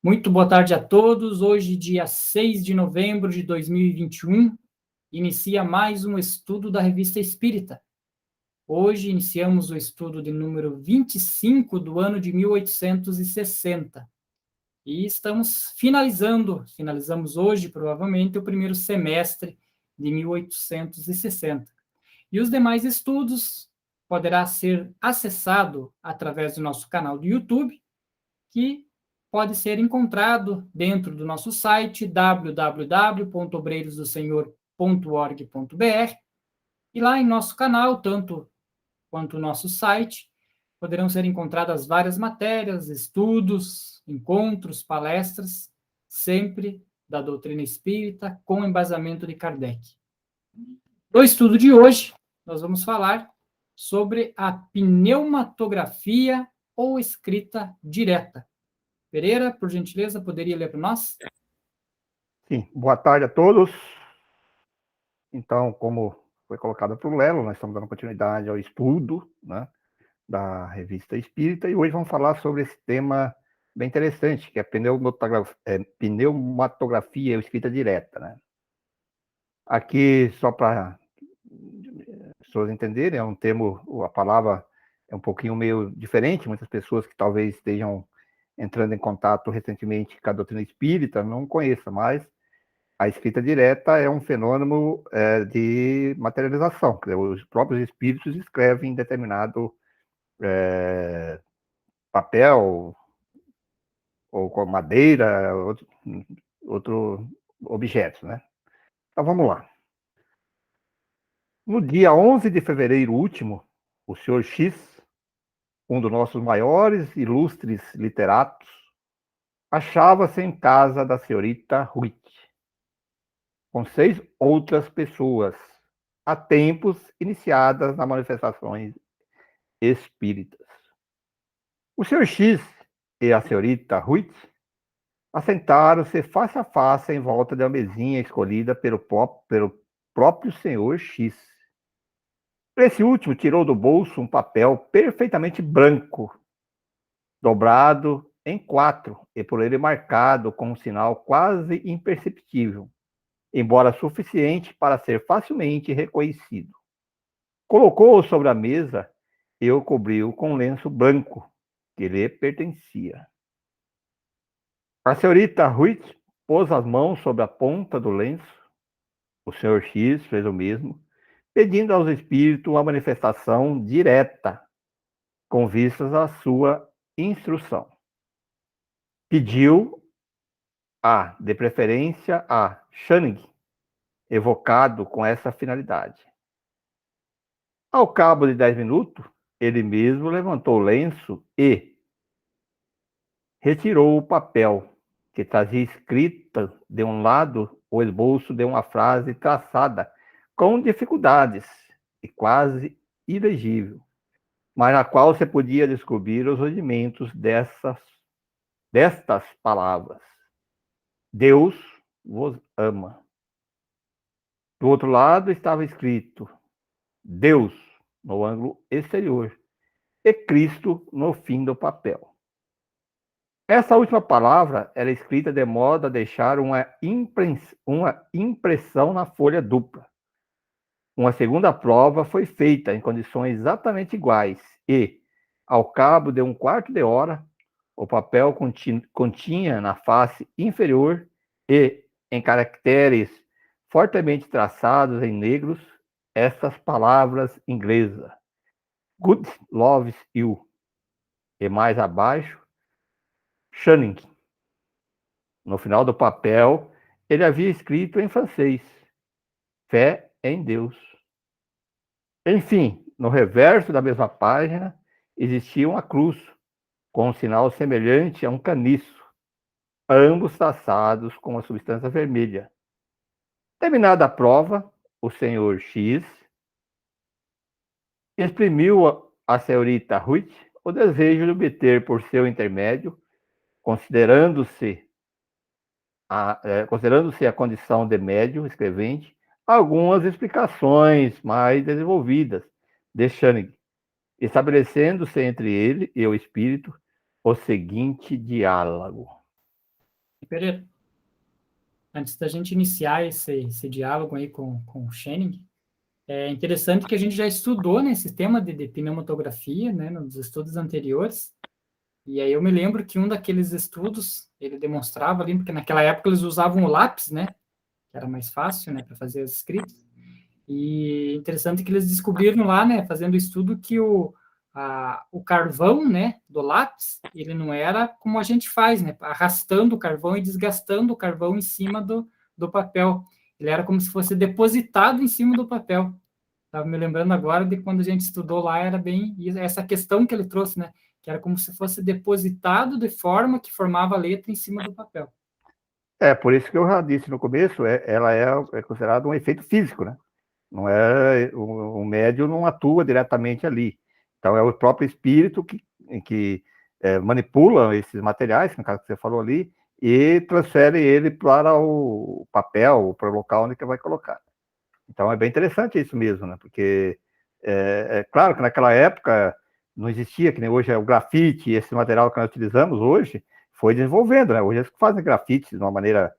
Muito boa tarde a todos. Hoje, dia 6 de novembro de 2021, inicia mais um estudo da Revista Espírita. Hoje iniciamos o estudo de número 25 do ano de 1860. E finalizamos hoje, provavelmente, o primeiro semestre de 1860. E os demais estudos poderá ser acessado através do nosso canal do YouTube, que pode ser encontrado dentro do nosso site www.obreirosdosenhor.org.br, e lá em nosso canal, tanto quanto o nosso site, poderão ser encontradas várias matérias, estudos, encontros, palestras, sempre da doutrina espírita, com embasamento de Kardec. No estudo de hoje, nós vamos falar sobre a pneumatografia ou escrita direta. Pereira, por gentileza, poderia ler para nós? Sim, boa tarde a todos. Então, como foi colocado por Lelo, nós estamos dando continuidade ao estudo, né, da Revista Espírita, e hoje vamos falar sobre esse tema bem interessante, que é pneumatografia ou escrita direta, né? Aqui, só para as pessoas entenderem, é um termo, a palavra é um pouquinho meio diferente, muitas pessoas que talvez estejam entrando em contato recentemente com a doutrina espírita não conheçam, mas a escrita direta é um fenômeno de materialização. Quer dizer, os próprios espíritos escrevem em determinado papel, ou com madeira, outro objeto, né? Então, vamos lá. No dia 11 de fevereiro último, o senhor X, um dos nossos maiores ilustres literatos, achava-se em casa da senhorita Ruth, com 6 outras pessoas, há tempos iniciadas nas manifestações espíritas. O senhor X e a senhorita Ruth assentaram-se face a face em volta de uma mesinha escolhida pelo próprio senhor X. Esse último tirou do bolso um papel perfeitamente branco, dobrado em 4 e por ele marcado com um sinal quase imperceptível, embora suficiente para ser facilmente reconhecido. Colocou-o sobre a mesa e o cobriu com um lenço branco que lhe pertencia. A senhorita Ruth pôs as mãos sobre a ponta do lenço. O senhor X fez o mesmo, pedindo aos espíritos uma manifestação direta, com vistas à sua instrução. Pediu de preferência, a Channing, evocado com essa finalidade. Ao cabo de 10 minutos, ele mesmo levantou o lenço e retirou o papel, que trazia escrita de um lado o esboço de uma frase traçada com dificuldades e quase ilegível, mas na qual se podia descobrir os rudimentos destas palavras. Deus vos ama. Do outro lado estava escrito Deus no ângulo exterior e Cristo no fim do papel. Essa última palavra era escrita de modo a deixar uma impressão na folha dupla. Uma segunda prova foi feita em condições exatamente iguais e, ao cabo de um quarto de hora, o papel continha na face inferior e, em caracteres fortemente traçados em negros, essas palavras inglesas: God loves you. E mais abaixo, Channing. No final do papel, ele havia escrito em francês: fé em Deus. Enfim, no reverso da mesma página, existia uma cruz, com um sinal semelhante a um caniço, ambos traçados com uma substância vermelha. Terminada a prova, o senhor X exprimiu à senhorita Ruth o desejo de obter por seu intermédio, considerando-se a condição de médium escrevente, algumas explicações mais desenvolvidas de Channing, estabelecendo-se entre ele e o espírito o seguinte diálogo. Pereira, antes da gente iniciar esse diálogo aí com o Schenning, é interessante que a gente já estudou nesse tema de pneumatografia, né, nos estudos anteriores, e aí eu me lembro que um daqueles estudos, ele demonstrava ali, porque naquela época eles usavam o lápis, né, que era mais fácil, né, para fazer as escritas, e interessante que eles descobriram lá, né, fazendo o estudo, que o carvão, né, do lápis, ele não era como a gente faz, né, arrastando o carvão e desgastando o carvão em cima do papel. Ele era como se fosse depositado em cima do papel. Estava me lembrando agora de quando a gente estudou lá, era bem essa questão que ele trouxe, né, que era como se fosse depositado de forma que formava a letra em cima do papel. Por isso que eu já disse no começo, ela é considerada um efeito físico, né? Não é, o médium não atua diretamente ali. Então, é o próprio espírito que manipula esses materiais, no caso que você falou ali, e transfere ele para o papel, para o local onde que vai colocar. Então, é bem interessante isso mesmo, né? Porque é claro que naquela época não existia, que nem hoje é o grafite, esse material que nós utilizamos hoje, foi desenvolvendo, né? Hoje eles fazem grafites de uma maneira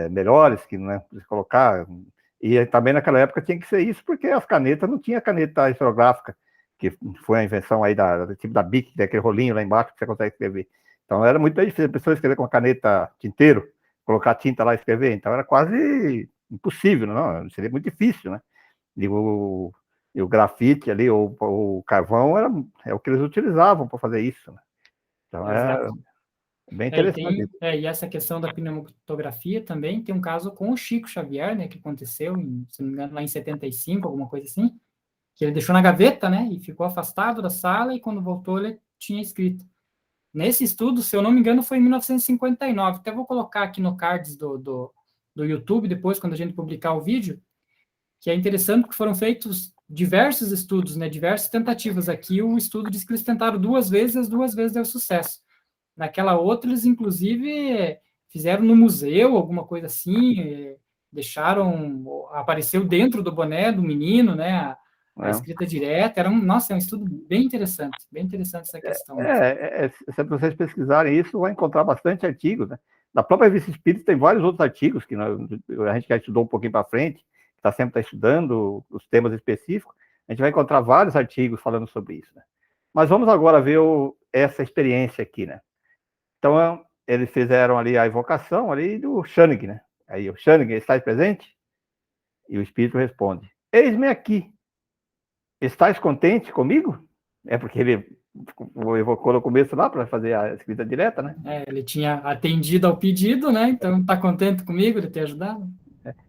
melhores, que não é preciso colocar. E também naquela época tinha que ser isso, porque as canetas não tinha caneta esferográfica, que foi a invenção aí do tipo da Bic, daquele rolinho lá embaixo que você consegue escrever. Então era muito difícil a pessoa escrever com a caneta tinteiro, colocar tinta lá e escrever. Então era quase impossível, não? Seria muito difícil, né? E o grafite ali, o carvão, é o que eles utilizavam para fazer isso, né? Então é Exato. bem interessante isso. E essa questão da pneumatografia também tem um caso com o Chico Xavier, né, que aconteceu, se não me engano, lá em 75, alguma coisa assim, que ele deixou na gaveta, né, e ficou afastado da sala, e quando voltou ele tinha escrito. Nesse estudo, se eu não me engano, foi em 1959, até vou colocar aqui no cards do YouTube, depois, quando a gente publicar o vídeo, que é interessante porque foram feitos diversos estudos, né, diversas tentativas. Aqui o estudo diz que eles tentaram 2 vezes, as 2 vezes deu sucesso. Naquela outra, eles, inclusive, fizeram no museu, alguma coisa assim, deixaram, apareceu dentro do boné do menino, né, a escrita direta, nossa, é um estudo bem interessante essa questão. Se vocês pesquisarem isso, vai encontrar bastante artigos, né? Na própria Revista Espírita tem vários outros artigos que a gente já estudou um pouquinho para frente, está sempre estudando os temas específicos, a gente vai encontrar vários artigos falando sobre isso, né? Mas vamos agora ver essa experiência aqui, né? Então, eles fizeram ali a invocação ali do Schenning, né? Aí o Schenning, estás presente? E o espírito responde, eis-me aqui. Estás contente comigo? É porque ele evocou no começo lá para fazer a escrita direta, né? Ele tinha atendido ao pedido, né? Então está contente comigo de ter ajudado?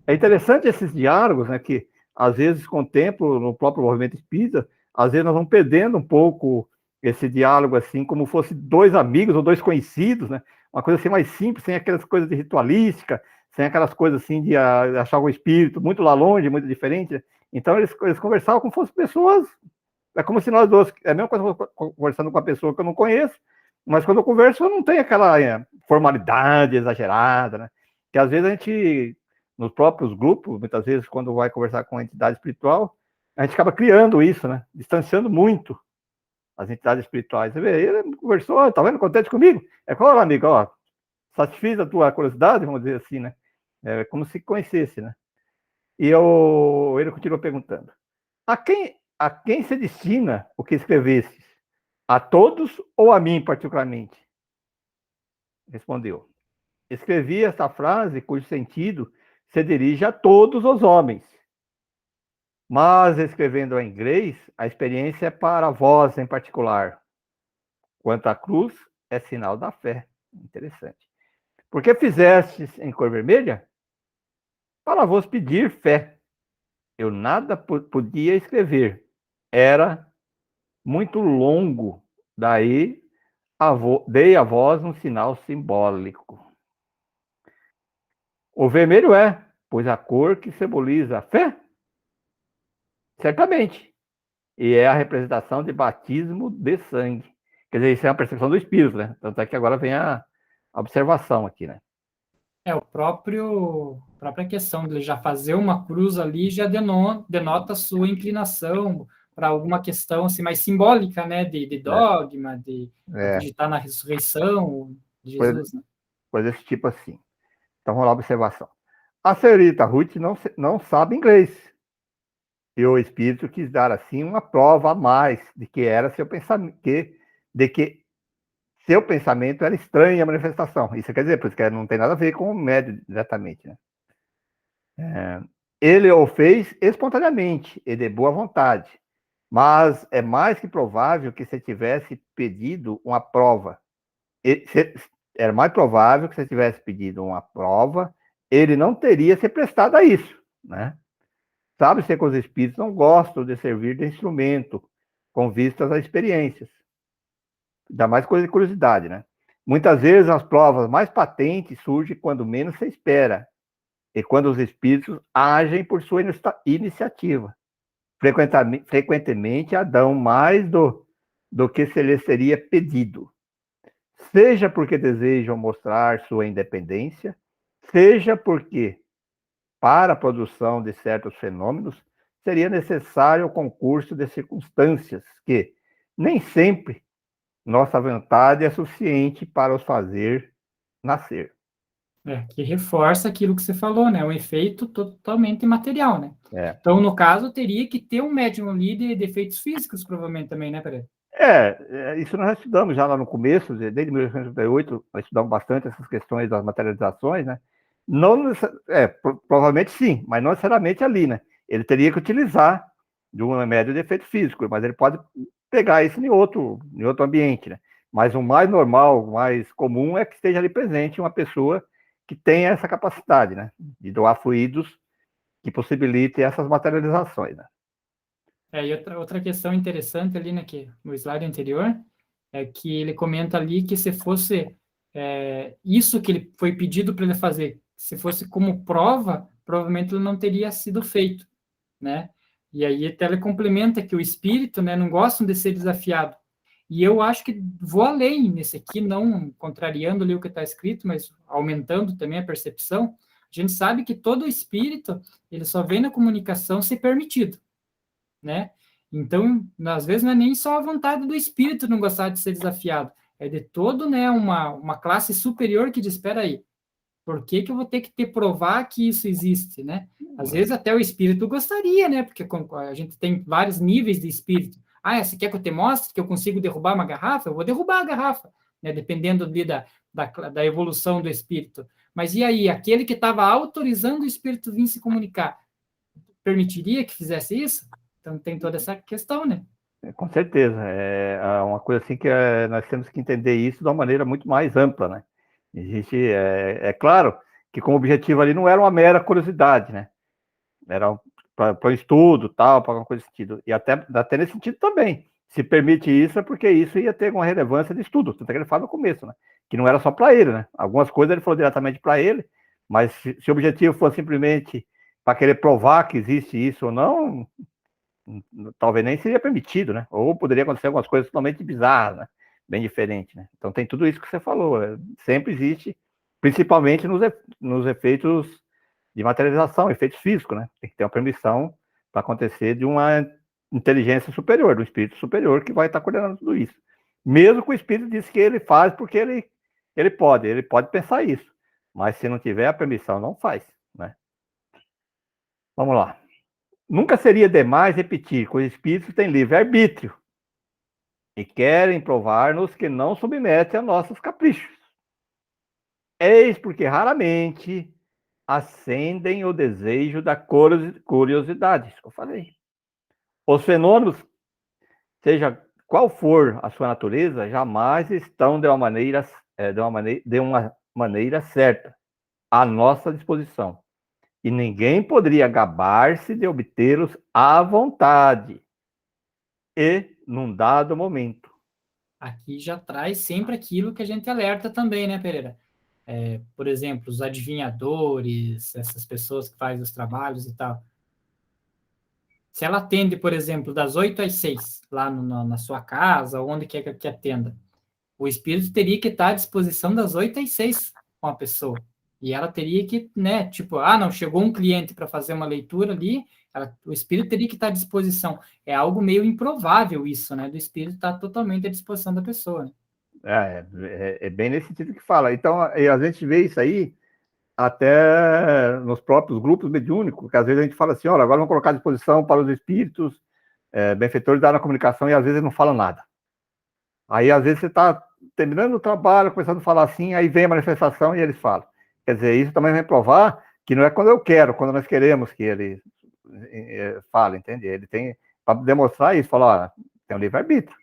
É interessante esses diálogos, né? Que às vezes, com o tempo, no próprio movimento espírita, às vezes nós vamos perdendo um pouco esse diálogo assim, como fosse dois amigos ou dois conhecidos, né? Uma coisa assim mais simples, sem aquelas coisas de ritualística, sem aquelas coisas assim de achar o espírito muito lá longe, muito diferente. Né? Então eles conversavam como se fossem pessoas. É como se nós dois, é a mesma coisa conversando com uma pessoa que eu não conheço, mas quando eu converso eu não tenho aquela formalidade exagerada, né? Que às vezes a gente, nos próprios grupos, muitas vezes quando vai conversar com uma entidade espiritual, a gente acaba criando isso, né? Distanciando muito as entidades espirituais. Você vê, ele conversou, tá vendo, contente comigo? Claro, amigo, ó, satisfiz a tua curiosidade, vamos dizer assim, né? É como se conhecesse, né? E ele continua perguntando, a quem se destina o que escrevestes? A todos ou a mim particularmente? Respondeu, escrevi esta frase cujo sentido se dirige a todos os homens. Mas, escrevendo em inglês, a experiência é para vós em particular. Quanto à cruz, é sinal da fé. Interessante. Por que fizestes em cor vermelha? Para vos pedir fé. Eu nada podia escrever. Era muito longo. Daí, dei a vós um sinal simbólico. O vermelho pois a cor que simboliza a fé? Certamente. E é a representação de batismo de sangue. Quer dizer, isso é uma percepção do espírito, né? Tanto é que agora vem a observação aqui, né? O própria questão de já fazer uma cruz ali já denota sua inclinação para alguma questão assim, mais simbólica, né? De dogma, de acreditar na ressurreição de Jesus, né? coisa desse tipo assim. Então, vamos lá, observação. A senhorita Ruth não sabe inglês. E o espírito quis dar, assim, uma prova a mais de que era seu pensamento, de que seu pensamento era estranho à manifestação. Isso quer dizer, por isso que não tem nada a ver com o médium diretamente, né? Ele o fez espontaneamente e de boa vontade, mas é mais que provável que se tivesse pedido uma prova, era mais provável que se tivesse pedido uma prova, ele não teria se prestado a isso, né? Sabe-se que os espíritos não gostam de servir de instrumento com vistas a experiências. Ainda mais coisa de curiosidade, né? Muitas vezes as provas mais patentes surgem quando menos se espera, e quando os espíritos agem por sua iniciativa. Frequentemente dão mais do que se lhes seria pedido. Seja porque desejam mostrar sua independência, seja porque, para a produção de certos fenômenos, seria necessário o concurso de circunstâncias que, nem sempre, nossa vontade é suficiente para os fazer nascer. Que reforça aquilo que você falou, né? Um efeito totalmente material, né? É. Então, no caso, teria que ter um médium ali de efeitos físicos, provavelmente também, né, Pereira? Isso nós estudamos já lá no começo, desde 1988, nós estudamos bastante essas questões das materializações, né? Não, provavelmente sim, mas não necessariamente ali, né? Ele teria que utilizar de um remédio de efeito físico, mas ele pode pegar isso em outro ambiente, né? Mas o mais normal, o mais comum é que esteja ali presente uma pessoa que tenha essa capacidade, né? De doar fluidos que possibilite essas materializações, né? E outra questão interessante ali, né, que no slide anterior, é que ele comenta ali que se fosse isso que ele foi pedido para ele fazer, se fosse como prova, provavelmente ele não teria sido feito, né? E aí até ele complementa que o espírito, né, não gosta de ser desafiado. E eu acho que vou além nesse aqui, não contrariando ali o que está escrito, mas aumentando também a percepção. A gente sabe que todo espírito, ele só vem na comunicação se permitido, né? Então, às vezes não é nem só a vontade do espírito não gostar de ser desafiado, é de todo, né, uma classe superior que diz, espera aí, por que eu vou ter que te provar que isso existe, né? Às vezes até o espírito gostaria, né? Porque a gente tem vários níveis de espírito. Você quer que eu te mostre que eu consigo derrubar uma garrafa? Eu vou derrubar a garrafa, né? Dependendo ali da evolução do espírito. Mas e aí, aquele que estava autorizando o espírito vir se comunicar, permitiria que fizesse isso? Então tem toda essa questão, né? Com certeza. É uma coisa assim que nós temos que entender isso de uma maneira muito mais ampla, né? Existe, claro que como objetivo ali não era uma mera curiosidade, né? Era para o estudo, tal, para alguma coisa desse sentido. E até nesse sentido também. Se permite isso, é porque isso ia ter uma relevância de estudo. Tanto é que ele fala no começo, né? Que não era só para ele, né? Algumas coisas ele falou diretamente para ele, mas se o objetivo for simplesmente para querer provar que existe isso ou não, talvez nem seria permitido, né? Ou poderia acontecer algumas coisas totalmente bizarras, né? Bem diferentes, né? Então tem tudo isso que você falou. Sempre existe, principalmente nos efeitos de materialização, efeitos físicos, né? Tem que ter uma permissão para acontecer de uma inteligência superior, do espírito superior que vai estar coordenando tudo isso. Mesmo que o espírito disse que ele faz porque ele pode pensar isso. Mas se não tiver a permissão, não faz, né? Vamos lá. Nunca seria demais repetir que os espíritos têm livre-arbítrio e querem provar-nos que não submetem a nossos caprichos. Eis porque raramente acendem o desejo da curiosidade, isso que eu falei. Os fenômenos, seja qual for a sua natureza, jamais estão de uma maneira certa à nossa disposição. E ninguém poderia gabar-se de obtê-los à vontade e num dado momento. Aqui já traz sempre aquilo que a gente alerta também, né, Pereira? Por exemplo, os adivinhadores, essas pessoas que fazem os trabalhos e tal. Se ela atende, por exemplo, das 8 às 6, lá na sua casa, onde quer que atenda, o espírito teria que estar à disposição das 8 às 6 com a pessoa. E ela teria que, né, tipo, não, chegou um cliente para fazer uma leitura ali, o espírito teria que estar à disposição. É algo meio improvável isso, né, do espírito estar totalmente à disposição da pessoa. Né? É bem nesse sentido que fala. Então, a gente vê isso aí até nos próprios grupos mediúnicos, que às vezes a gente fala assim, olha, agora vamos colocar à disposição para os espíritos benfeitores da comunicação, e às vezes não falam nada. Aí, às vezes, você está terminando o trabalho, começando a falar assim, aí vem a manifestação e eles falam. Quer dizer, isso também vai provar que não é quando eu quero, quando nós queremos que ele fale, entende? Ele tem, para demonstrar isso, falar, olha, tem um livre-arbítrio.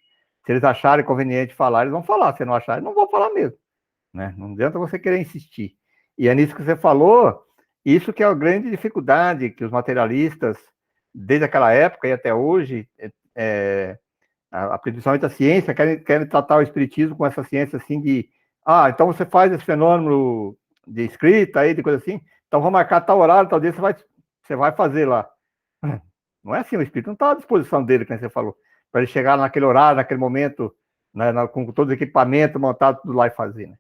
Se eles acharem conveniente falar, eles vão falar. Se não acharem, não vão falar mesmo. Né? Não adianta você querer insistir. E é nisso que você falou, isso que é a grande dificuldade que os materialistas, desde aquela época e até hoje, principalmente a ciência, querem tratar o espiritismo com essa ciência assim de, então você faz esse fenômeno de escrita aí, de coisa assim, então vou marcar tal horário, tal dia, você vai fazer lá. Não é assim, o espírito não está à disposição dele, como você falou, para ele chegar naquele horário, naquele momento, né, com todos os equipamentos montados, tudo lá e fazer, né?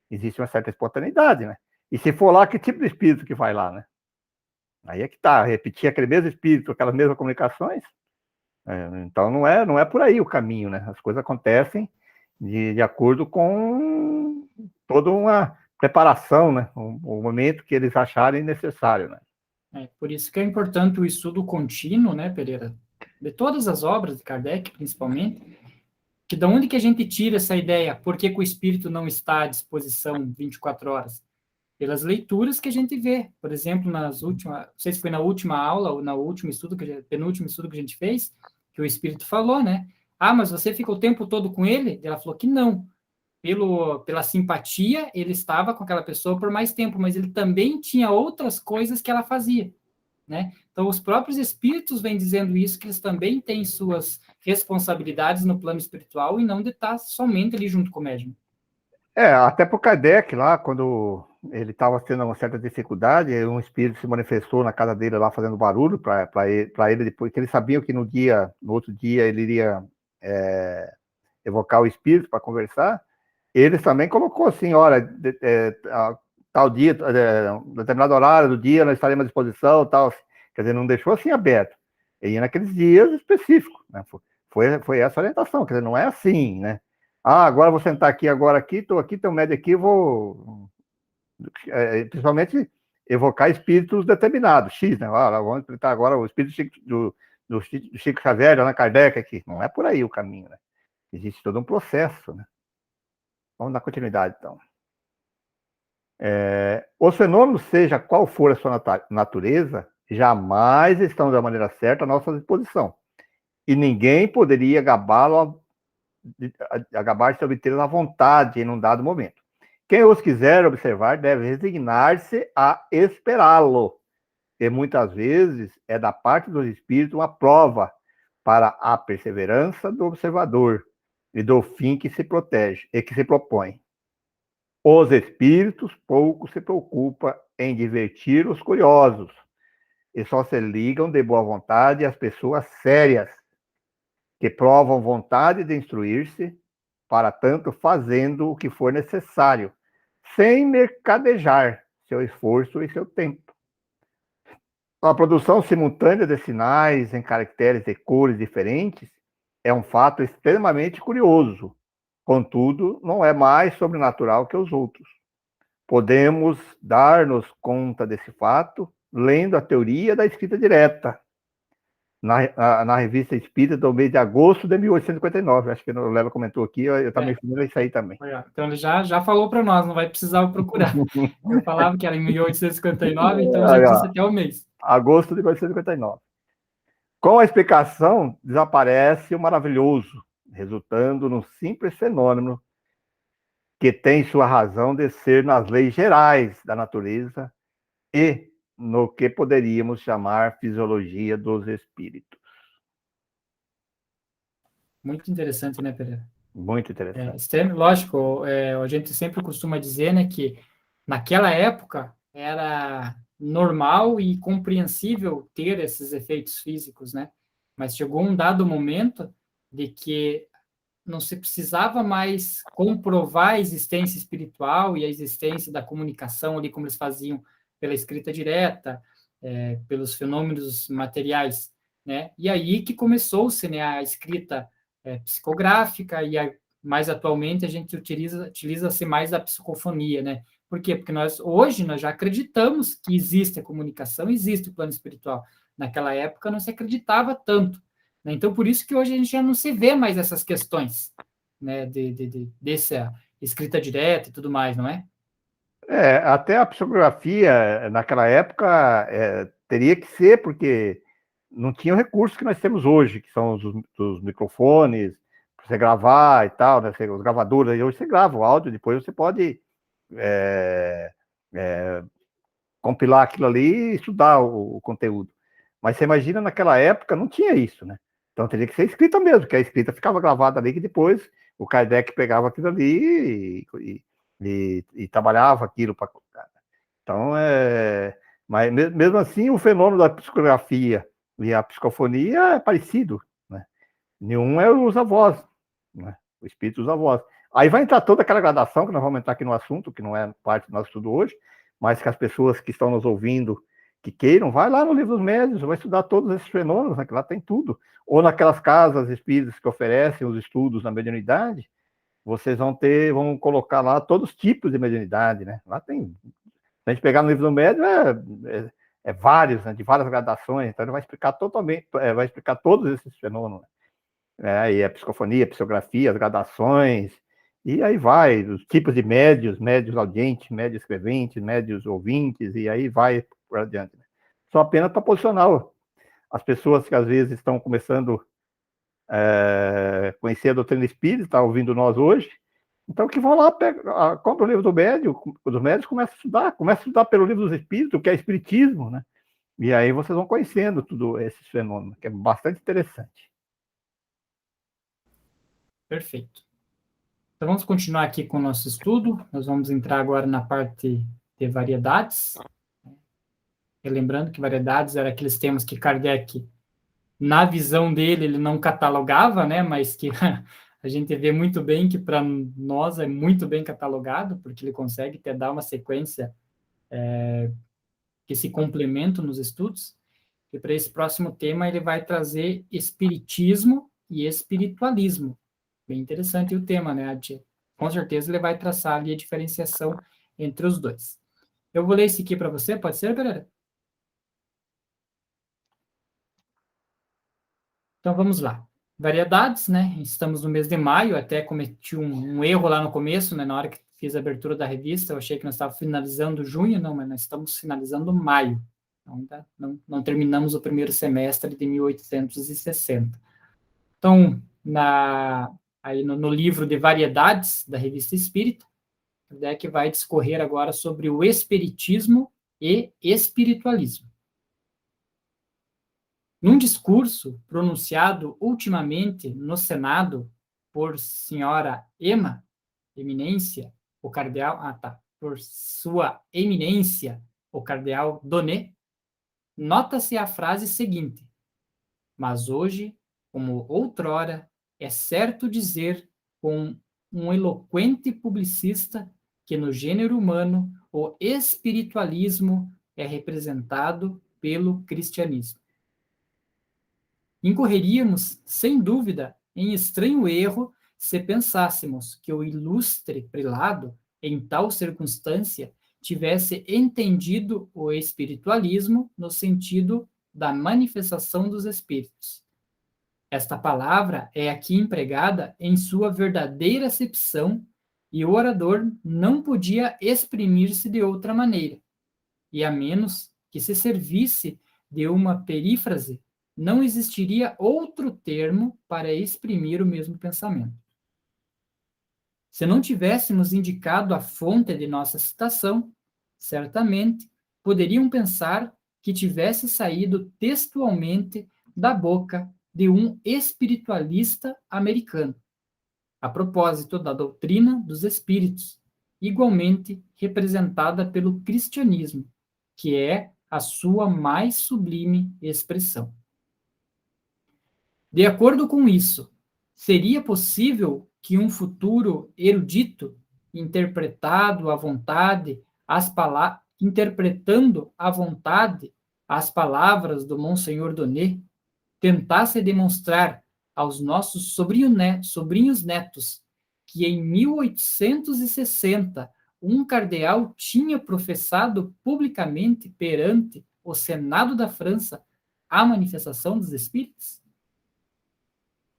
Existe uma certa espontaneidade, né? E se for lá, que tipo de espírito que vai lá, né? Aí é que tá, repetir aquele mesmo espírito, aquelas mesmas comunicações, então não é por aí o caminho, né? As coisas acontecem de acordo com toda uma preparação, né? O momento que eles acharem necessário, né? Por isso que é importante o estudo contínuo, né, Pereira? De todas as obras de Kardec, principalmente, que da onde que a gente tira essa ideia? Por que, que o espírito não está à disposição 24 horas? Pelas leituras que a gente vê. Por exemplo, nas últimas, não sei se foi na última aula ou no último estudo, penúltimo estudo que a gente fez, que o espírito falou, né? Mas você fica o tempo todo com ele? Ela falou que não. Pela simpatia, ele estava com aquela pessoa por mais tempo, mas ele também tinha outras coisas que ela fazia, né? Então, os próprios espíritos vêm dizendo isso, que eles também têm suas responsabilidades no plano espiritual e não de estar somente ali junto com o médium. Até pro Kardec lá, quando ele estava tendo uma certa dificuldade, um espírito se manifestou na casa dele lá fazendo barulho para ele depois, que eles sabiam que no outro dia ele iria evocar o espírito para conversar. Eles também colocou assim, olha, tal dia, determinado horário do dia, nós estaremos à disposição, tal. Quer dizer, não deixou assim aberto. E ia naqueles dias específicos, né? Foi essa a orientação, quer dizer, não é assim, né? Agora vou sentar aqui, estou aqui, tem um médio aqui, vou principalmente evocar espíritos determinados, X, né? Vamos enfrentar agora o espírito do Chico Xavier, Allan Kardec aqui. Não é por aí o caminho, né? Existe todo um processo, né? Vamos dar continuidade, então. Os fenômenos, seja qual for a sua natureza, jamais estão da maneira certa à nossa disposição. E ninguém poderia gabar-se de obter à vontade em um dado momento. Quem os quiser observar deve resignar-se a esperá-lo. E muitas vezes é da parte dos espíritos uma prova para a perseverança do observador e do fim que se protege e que se propõe. Os espíritos pouco se preocupam em divertir os curiosos e só se ligam de boa vontade às pessoas sérias, que provam vontade de instruir-se, para tanto fazendo o que for necessário, sem mercadejar seu esforço e seu tempo. A produção simultânea de sinais em caracteres e cores diferentes é um fato extremamente curioso, contudo, não é mais sobrenatural que os outros. Podemos dar-nos conta desse fato lendo a teoria da escrita direta, na revista Espírita do mês de agosto de 1859. Acho que o Lelo comentou aqui, eu também fiz isso aí também. Então ele já falou para nós, não vai precisar procurar. Eu falava que era em 1859, então já disse até o mês. Agosto de 1859. Com a explicação, desaparece o maravilhoso, resultando num simples fenômeno que tem sua razão de ser nas leis gerais da natureza e no que poderíamos chamar fisiologia dos espíritos. Muito interessante, né, Pereira? Muito interessante. Lógico, a gente sempre costuma dizer, né, que naquela época era normal e compreensível ter esses efeitos físicos, né? Mas chegou um dado momento de que não se precisava mais comprovar a existência espiritual e a existência da comunicação ali, como eles faziam pela escrita direta, pelos fenômenos materiais, né? E aí que começou-se, né, a escrita psicográfica e mais atualmente a gente utiliza-se mais a psicofonia, né? Por quê? Porque hoje nós já acreditamos que existe a comunicação, existe o plano espiritual. Naquela época não se acreditava tanto, né? Então, por isso que hoje a gente já não se vê mais essas questões, né? Dessa escrita direta e tudo mais, não é? Até a psicografia, naquela época, teria que ser, porque não tinha o recurso que nós temos hoje, que são os microfones, para você gravar e tal, né? Os gravadores, aí hoje você grava o áudio, depois você pode compilar aquilo ali e estudar o conteúdo. Mas você imagina, naquela época não tinha isso, né? Então teria que ser escrita mesmo, que a escrita ficava gravada ali, que depois o Kardec pegava aquilo ali e trabalhava aquilo para. Então, mas mesmo assim, o fenômeno da psicografia e a psicofonia é parecido, né? Nenhum usa voz, né? O espírito usa voz. Aí vai entrar toda aquela gradação, que nós vamos entrar aqui no assunto, que não é parte do nosso estudo hoje, mas que as pessoas que estão nos ouvindo, que queiram, vai lá no Livro dos Médiuns, vai estudar todos esses fenômenos, né, que lá tem tudo. Ou naquelas casas espíritas que oferecem os estudos na mediunidade, vocês vão colocar lá todos os tipos de mediunidade, né? Lá tem. Se a gente pegar no Livro do Médium, vários, né, de várias gradações, então ele vai explicar totalmente, vai explicar todos esses fenômenos. E a psicofonia, a psicografia, as gradações, e aí vai, os tipos de médios, médios audientes, médios escreventes, médios ouvintes, e aí vai por adiante. Né? Só apenas para posicionar as pessoas que às vezes estão começando a conhecer a doutrina espírita, está ouvindo nós hoje, então que vão lá, compra o livro do médium, dos médios, começa a estudar pelo livro dos espíritos, que é espiritismo, né? E aí vocês vão conhecendo tudo esses fenômenos, que é bastante interessante. Perfeito. Então, vamos continuar aqui com o nosso estudo. Nós vamos entrar agora na parte de variedades. E lembrando que variedades eram aqueles temas que Kardec, na visão dele, ele não catalogava, né? Mas que a gente vê muito bem que para nós é muito bem catalogado, porque ele consegue até dar uma sequência que se complementam nos estudos. E para esse próximo tema ele vai trazer espiritismo e espiritualismo. Bem interessante o tema, né, Tia? Com certeza ele vai traçar ali a diferenciação entre os dois. Eu vou ler esse aqui para você, pode ser, galera? Então vamos lá. Variedades, né? Estamos no mês de maio, até cometi um erro lá no começo, né? Na hora que fiz a abertura da revista, eu achei que nós estávamos finalizando junho, não, mas nós estamos finalizando maio. Então, não terminamos o primeiro semestre de 1860. Então, aí no livro de variedades da Revista Espírita, Kardec vai discorrer agora sobre o espiritismo e espiritualismo. Num discurso pronunciado ultimamente no Senado por senhora Eminência, o cardeal, por sua eminência, o cardeal Donet, nota-se a frase seguinte: mas hoje, como outrora, é certo dizer com um eloquente publicista que no gênero humano o espiritualismo é representado pelo cristianismo. Incorreríamos, sem dúvida, em estranho erro se pensássemos que o ilustre prelado, em tal circunstância, tivesse entendido o espiritualismo no sentido da manifestação dos espíritos. Esta palavra é aqui empregada em sua verdadeira acepção e o orador não podia exprimir-se de outra maneira, e a menos que se servisse de uma perífrase, não existiria outro termo para exprimir o mesmo pensamento. Se não tivéssemos indicado a fonte de nossa citação, certamente poderiam pensar que tivesse saído textualmente da boca de um espiritualista americano, a propósito da doutrina dos espíritos, igualmente representada pelo cristianismo, que é a sua mais sublime expressão. De acordo com isso, seria possível que um futuro erudito, interpretando à vontade as palavras do Monsenhor Donet, tentasse demonstrar aos nossos sobrinhos netos que em 1860 um cardeal tinha professado publicamente perante o Senado da França a manifestação dos espíritos?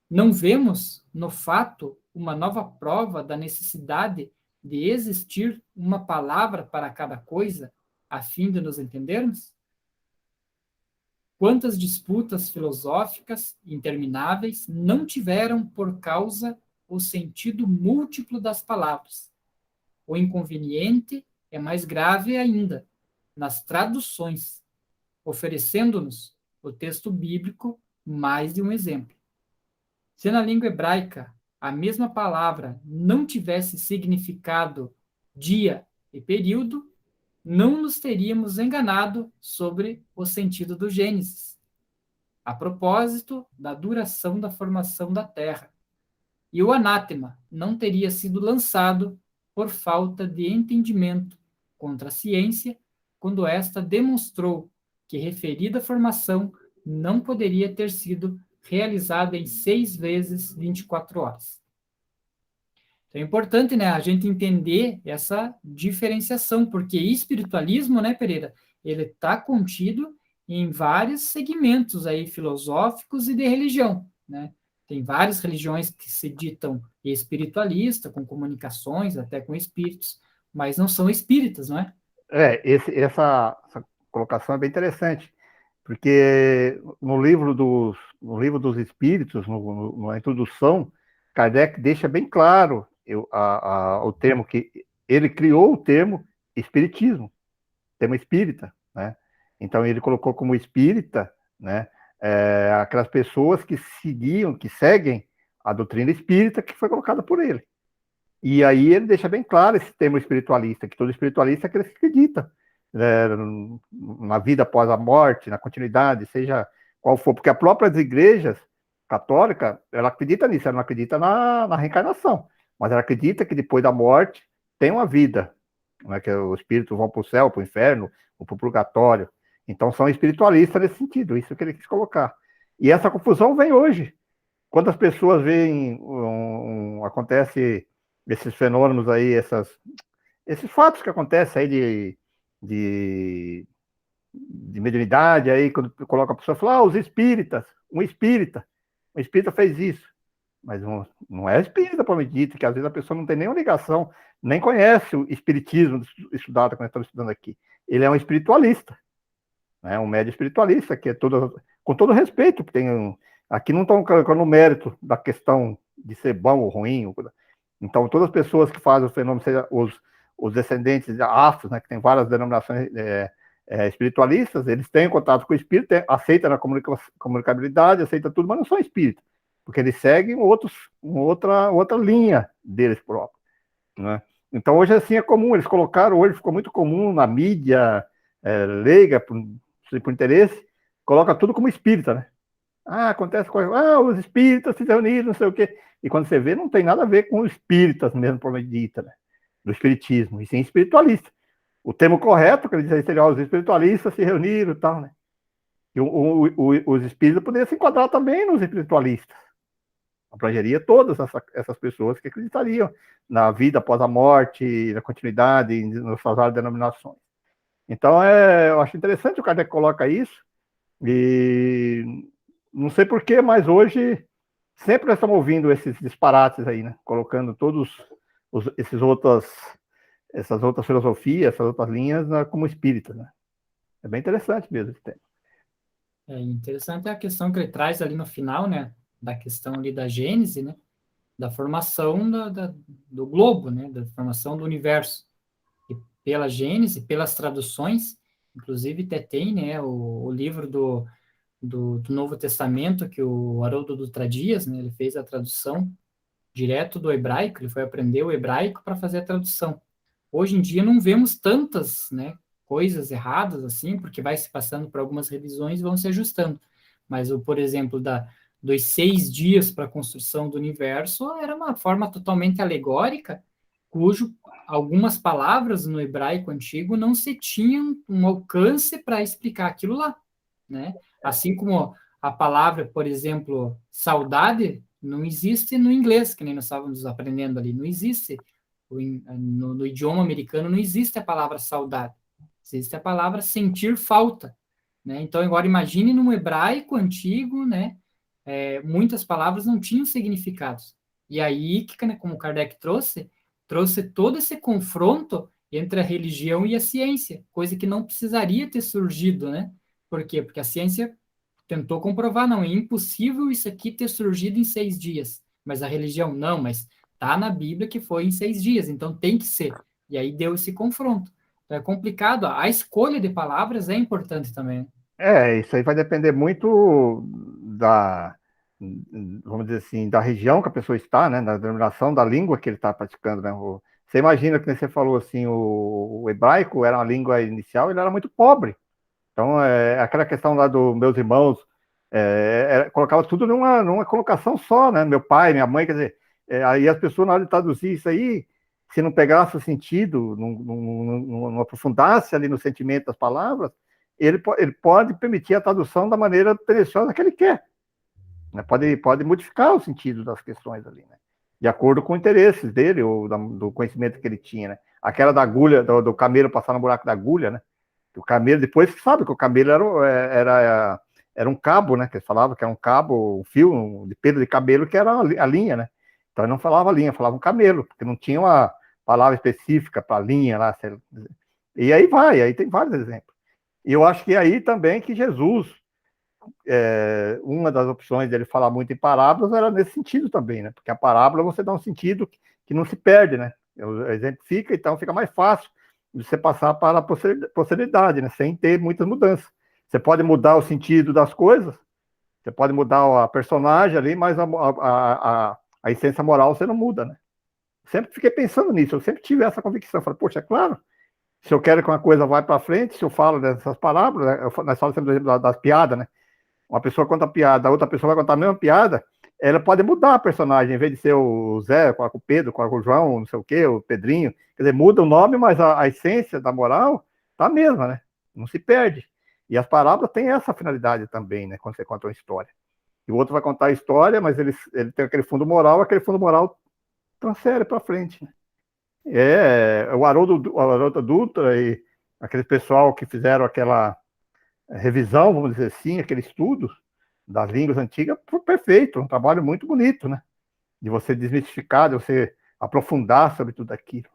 Não vemos, no fato, uma nova prova da necessidade de existir uma palavra para cada coisa, a fim de nos entendermos? Quantas disputas filosóficas intermináveis não tiveram por causa o sentido múltiplo das palavras? O inconveniente é mais grave ainda nas traduções, oferecendo-nos o texto bíblico mais de um exemplo. Se na língua hebraica a mesma palavra não tivesse significado dia e período, não nos teríamos enganado sobre o sentido do Gênesis, a propósito da duração da formação da Terra. E o anátema não teria sido lançado por falta de entendimento contra a ciência, quando esta demonstrou que referida formação não poderia ter sido realizada em 6 vezes 24 horas. Então é importante, né, a gente entender essa diferenciação, porque espiritualismo, né, Pereira, ele está contido em vários segmentos aí filosóficos e de religião, né? Tem várias religiões que se ditam espiritualista, com comunicações, até com espíritos, mas não são espíritas, não é? Essa colocação é bem interessante, porque no livro dos Espíritos, na introdução, Kardec deixa bem claro o termo que ele criou, o termo espiritismo, termo espírita, né? Então ele colocou como espírita, né, aquelas pessoas que seguem a doutrina espírita que foi colocada por ele. E aí ele deixa bem claro esse termo espiritualista, que todo espiritualista é aquele que acredita, né, na vida após a morte, na continuidade, seja qual for, porque as próprias igrejas católicas, ela acredita nisso, ela não acredita na reencarnação, mas ela acredita que depois da morte tem uma vida, né, que os espíritos vão para o céu, para o inferno, ou para o purgatório. Então são espiritualistas nesse sentido, isso que ele quis colocar. E essa confusão vem hoje. Quando as pessoas veem, acontece esses fenômenos aí, esses fatos que acontecem aí de, de mediunidade, aí quando coloca a pessoa, fala, os espíritas, um espírita fez isso. Mas não é espírita, provavelmente dito, que às vezes a pessoa não tem nenhuma ligação, nem conhece o espiritismo estudado, como nós estamos estudando aqui. Ele é um espiritualista, né? Um médio espiritualista, que é com todo respeito, que tem. Aqui não estão colocando o mérito da questão de ser bom ou ruim. Então, todas as pessoas que fazem o fenômeno, seja os descendentes de astros, né, que tem várias denominações espiritualistas, eles têm contato com o espírito, aceitam a comunicabilidade, aceitam tudo, mas não são espíritas, porque eles seguem outra linha deles próprios, né? Então, hoje assim é comum, eles colocaram, hoje ficou muito comum na mídia leiga, por interesse, coloca tudo como espírita, né? Acontece coisa. Os espíritas se reuniram, não sei o quê. E quando você vê, não tem nada a ver com os espíritas mesmo, provavelmente dita, né? Do espiritismo, e sim espiritualista. O termo correto, que ele diz aí, seria os espiritualistas se reuniram e tal, né? E os espíritas poderiam se enquadrar também nos espiritualistas. Abrangeria todas essas pessoas que acreditariam na vida após a morte, na continuidade, nas suas várias denominações. Então, eu acho interessante o Kardec coloca isso, e não sei porquê, mas hoje sempre nós estamos ouvindo esses disparates aí, né? Colocando todos essas outras filosofias, essas outras linhas, né, como espíritas, né? É bem interessante mesmo esse tema. É interessante a questão que ele traz ali no final, né? Da questão ali da Gênese, né? Da formação do globo, né? Da formação do universo. E pela Gênese, pelas traduções, inclusive até tem, né? O livro do Novo Testamento, que o Haroldo Dutra Dias, né? Ele fez a tradução direto do hebraico, ele foi aprender o hebraico para fazer a tradução. Hoje em dia não vemos tantas, né, coisas erradas assim, porque vai se passando por algumas revisões e vão se ajustando. Mas, por exemplo, dos 6 dias para a construção do universo era uma forma totalmente alegórica, cujo algumas palavras no hebraico antigo não se tinham um alcance para explicar aquilo lá, né? Assim como a palavra, por exemplo, saudade, Não existe no inglês, que nem nós estávamos aprendendo ali. Não existe. No idioma americano não existe a palavra saudade. Existe a palavra sentir falta, né? Então, agora imagine num hebraico antigo, né? Muitas palavras não tinham significados. E aí, como Kardec trouxe todo esse confronto entre a religião e a ciência, coisa que não precisaria ter surgido, né? Por quê? Porque a ciência tentou comprovar, não, é impossível isso aqui ter surgido em 6 dias. Mas a religião, não, mas está na Bíblia que foi em 6 dias, então tem que ser. E aí deu esse confronto. Então é complicado, a escolha de palavras é importante também. Isso aí vai depender muito da, vamos dizer assim, da região que a pessoa está, né? Da denominação da língua que ele está praticando, né? Você imagina que você falou assim, o hebraico era uma língua inicial, ele era muito pobre. Então, aquela questão lá dos meus irmãos, colocava tudo numa colocação só, né? Meu pai, minha mãe, quer dizer, aí as pessoas, na hora de traduzir isso aí, se não pegasse o sentido, não aprofundasse ali no sentimento das palavras, ele pode permitir a tradução da maneira tendenciosa que ele quer, né? Pode modificar o sentido das questões ali, né? De acordo com os interesses dele, ou do conhecimento que ele tinha, né? Aquela da agulha, do camelo passar no buraco da agulha, né? O camelo, depois sabe que o camelo era um cabo, né? Que eles falavam que era um cabo, um fio de pelo de cabelo, que era a linha, né? Então ele não falava linha, falava um camelo, porque não tinha uma palavra específica para linha lá. E aí tem vários exemplos. E eu acho que aí também que Jesus, uma das opções dele falar muito em parábolas era nesse sentido também, né? Porque a parábola você dá um sentido que não se perde, né? Exemplifica, então fica mais fácil de você passar para a posteridade, né? Sem ter muitas mudanças. Você pode mudar o sentido das coisas, você pode mudar a personagem ali, mas a essência moral você não muda, né? Sempre fiquei pensando nisso, eu sempre tive essa convicção. Falei, poxa, é claro, se eu quero que uma coisa vá para frente, se eu falo dessas parábolas, né? Nós falamos sempre das piadas, né? Uma pessoa conta a piada, a outra pessoa vai contar a mesma piada, ela pode mudar a personagem, em vez de ser o Zé, com o Pedro, com o João, não sei o quê, o Pedrinho. Quer dizer, muda o nome, mas a essência da moral tá a mesma, né? Não se perde. E as parábolas têm essa finalidade também, né? Quando você conta uma história. E o outro vai contar a história, mas ele tem aquele fundo moral transfere para frente, né? O Haroldo Dutra e aquele pessoal que fizeram aquela revisão, vamos dizer assim, aquele estudo das línguas antigas, foi perfeito, um trabalho muito bonito, né? De você desmistificar, de você aprofundar sobre tudo aquilo.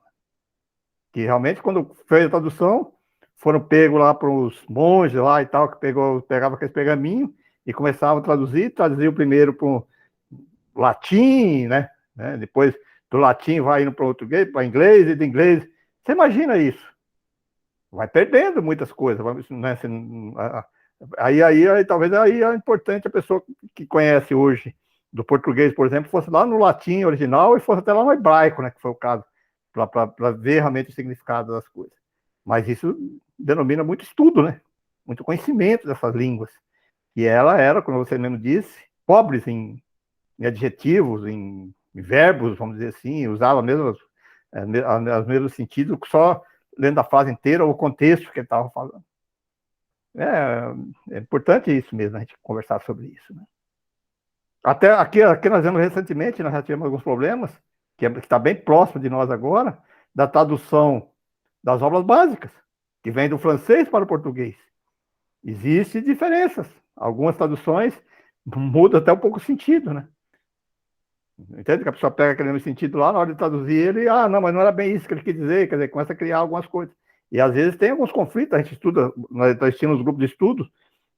Que realmente, quando fez a tradução, foram pegos lá para os monges lá e tal, que pegava aqueles pergaminhos e começavam a traduziam primeiro para o latim, né? Depois do latim vai indo para o português, para inglês, e do inglês. Você imagina isso? Vai perdendo muitas coisas, né? Talvez aí é importante a pessoa que conhece hoje do português, por exemplo, fosse lá no latim original e fosse até lá no hebraico, né, que foi o caso, para ver realmente o significado das coisas. Mas isso denomina muito estudo, né? Muito conhecimento dessas línguas. E ela era, como você mesmo disse, pobres em adjetivos, em verbos, vamos dizer assim, usava mesmo os mesmos sentidos, só lendo a frase inteira ou o contexto que ele estava falando. É importante isso mesmo, a gente conversar sobre isso, né? Até aqui nós vemos recentemente, nós já tivemos alguns problemas, que está bem próximo de nós agora, da tradução das obras básicas, que vem do francês para o português. Existem diferenças. Algumas traduções mudam até um pouco o sentido, né? Entende? Que a pessoa pega aquele mesmo sentido lá, na hora de traduzir ele, não, mas não era bem isso que ele quis dizer, quer dizer, começa a criar algumas coisas. E às vezes tem alguns conflitos, a gente estuda, nós tínhamos grupos de estudo,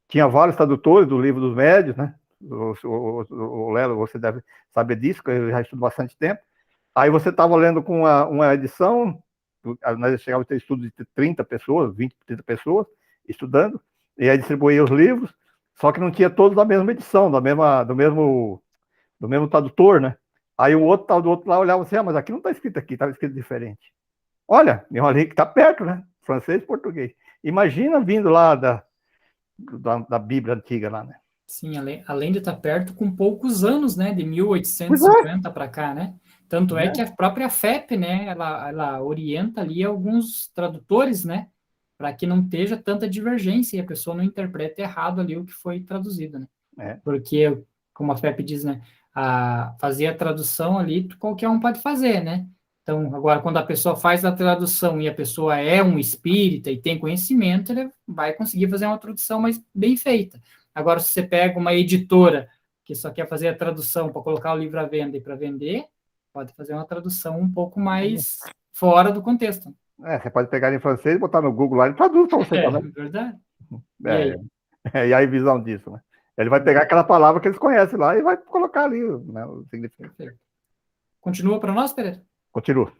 tinha vários tradutores do livro dos médios, né? O Lelo, você deve saber disso, que eu já estudo bastante tempo. Aí você estava lendo com uma edição, nós chegávamos a ter estudos de 30 pessoas, 20, 30 pessoas, estudando, e aí distribuía os livros, só que não tinha todos da mesma edição, do mesmo tradutor, né? Aí o outro tal do outro lá olhava assim, mas aqui não está escrito aqui, estava escrito diferente. Olha, meu ali que está perto, né? Francês e português. Imagina vindo lá da Bíblia antiga lá, né? Sim, além de estar perto, com poucos anos, né? De Pois é. 1850 para cá, né? Tanto é que a própria FEP, né? Ela orienta ali alguns tradutores, né? Para que não esteja tanta divergência e a pessoa não interprete errado ali o que foi traduzido, né? É. Porque, como a FEP diz, né? fazer a tradução ali, qualquer um pode fazer, né? Então, agora, quando a pessoa faz a tradução e a pessoa é um espírita e tem conhecimento, ele vai conseguir fazer uma tradução mais bem feita. Agora, se você pega uma editora que só quer fazer a tradução para colocar o livro à venda e para vender, pode fazer uma tradução um pouco mais fora do contexto. Você pode pegar em francês, botar no Google lá e traduz para você também. Verdade. E aí? E aí, visão disso, né? Ele vai pegar aquela palavra que eles conhecem lá e vai colocar ali, né, o significado. Perfeito. Continua para nós, Pereira? Continua.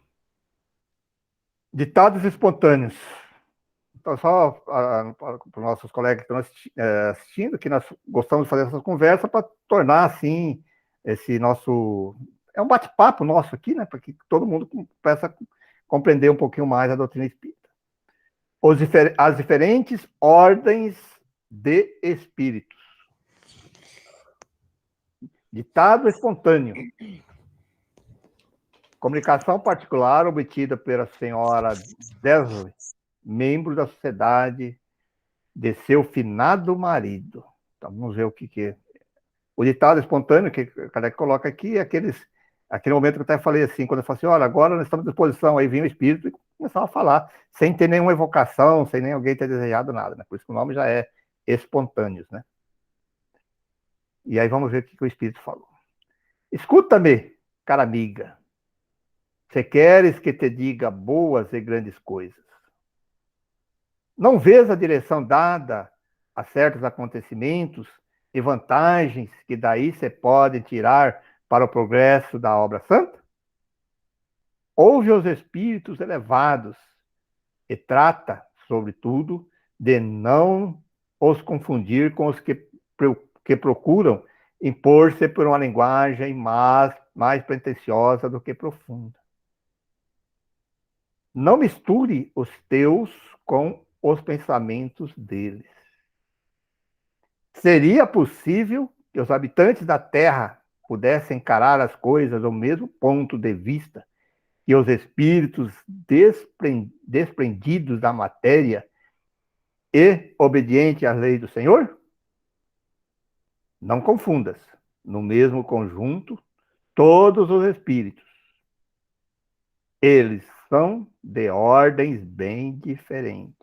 Ditados espontâneos. Então, só para os nossos colegas que estão assistindo, que nós gostamos de fazer essas conversas para tornar, assim, esse nosso... É um bate-papo nosso aqui, né? Para que todo mundo possa compreender um pouquinho mais a doutrina espírita. As diferentes ordens de espíritos. Ditado espontâneo. Comunicação particular obtida pela senhora Desley, membro da sociedade de seu finado marido. Então, vamos ver o que é. O ditado espontâneo que o Kardec coloca aqui é aquele momento que eu até falei assim, quando eu falei assim, olha, agora nós estamos à disposição, aí vinha o espírito e começava a falar, sem ter nenhuma evocação, sem nem alguém ter desejado nada, né? Por isso que o nome já é espontâneos, né? E aí vamos ver o que o espírito falou. Escuta-me, cara amiga. Se queres que te diga boas e grandes coisas, não vês a direção dada a certos acontecimentos e vantagens que daí se podem tirar para o progresso da obra santa? Ouve os espíritos elevados e trata, sobretudo, de não os confundir com os que procuram impor-se por uma linguagem mais pretensiosa do que profunda. Não misture os teus com os pensamentos deles. Seria possível que os habitantes da Terra pudessem encarar as coisas do mesmo ponto de vista que os espíritos desprendidos da matéria e obedientes às leis do Senhor? Não confundas, no mesmo conjunto, todos os espíritos. Eles são de ordens bem diferentes.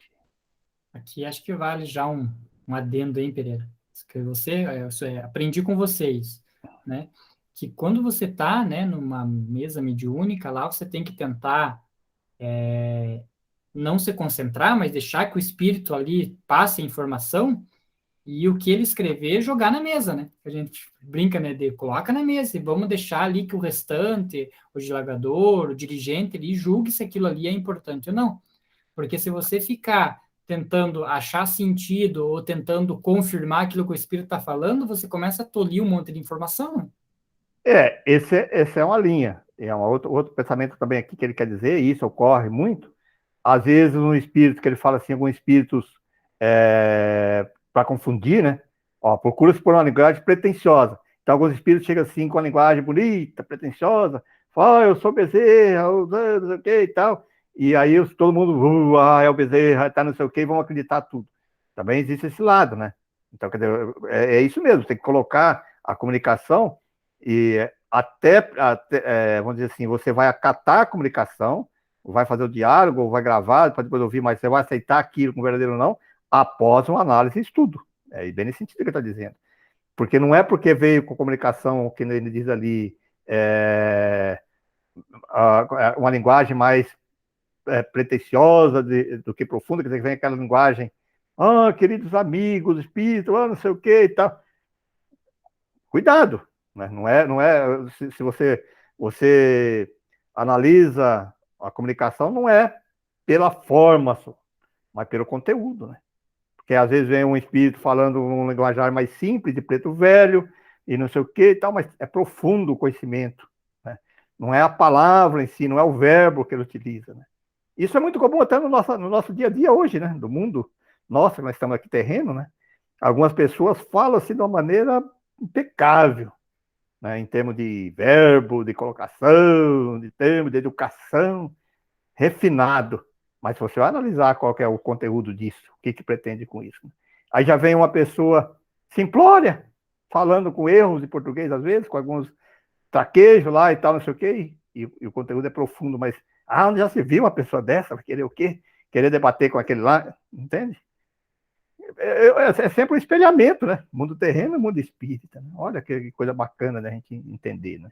Aqui acho que vale já um adendo, hein, Pereira? Que aprendi com vocês, né? Que quando você está, né, numa mesa mediúnica lá, você tem que tentar não se concentrar, mas deixar que o espírito ali passe a informação e o que ele escrever, jogar na mesa, né? A gente brinca, né, coloca na mesa e vamos deixar ali que o restante, o dilagador, o dirigente ali, julgue se aquilo ali é importante ou não. Porque se você ficar tentando achar sentido ou tentando confirmar aquilo que o espírito está falando, você começa a tolir um monte de informação. Essa é uma linha. É outro pensamento também aqui que ele quer dizer, e isso ocorre muito. Às vezes, um espírito, que ele fala assim, alguns espíritos para confundir, né? Procura-se por uma linguagem pretensiosa. Então, alguns espíritos chegam assim com uma linguagem bonita, pretensiosa, falam, eu sou Bezerra, não sei o que e tal. E aí todo mundo, é o Bezerra, tá não sei o que, vão acreditar tudo. Também existe esse lado, né? Então, quer dizer, é isso mesmo, tem que colocar a comunicação e vamos dizer assim, você vai acatar a comunicação, vai fazer o diálogo, vai gravar, pode depois ouvir, mas você vai aceitar aquilo como verdadeiro ou não, após uma análise e estudo. É bem nesse sentido que ele está dizendo. Porque não é porque veio com comunicação, que ele diz ali, uma linguagem mais pretensiosa do que profunda, quer dizer, que vem aquela linguagem, queridos amigos, espírito, não sei o que e tal. Cuidado, né? Não é se você analisa a comunicação, não é pela forma só, mas pelo conteúdo, né? Porque às vezes vem um espírito falando um linguajar mais simples, de preto velho, e não sei o que e tal, mas é profundo o conhecimento, né? Não é a palavra em si, não é o verbo que ele utiliza, né? Isso é muito comum até no nosso dia a dia hoje, né? Do mundo nosso, nós estamos aqui terreno, né? Algumas pessoas falam assim de uma maneira impecável, né? Em termos de verbo, de colocação, de termo, de educação, refinado. Mas se você vai analisar qual que é o conteúdo disso, o que pretende com isso, né? Aí já vem uma pessoa simplória, falando com erros de português, às vezes, com traquejo lá e tal, não sei o quê, e o conteúdo é profundo, mas onde já se viu uma pessoa dessa, vai querer o quê? Querer debater com aquele lá, entende? É sempre um espelhamento, né? Mundo terreno e mundo espírita. Né? Olha que coisa bacana da gente entender, né?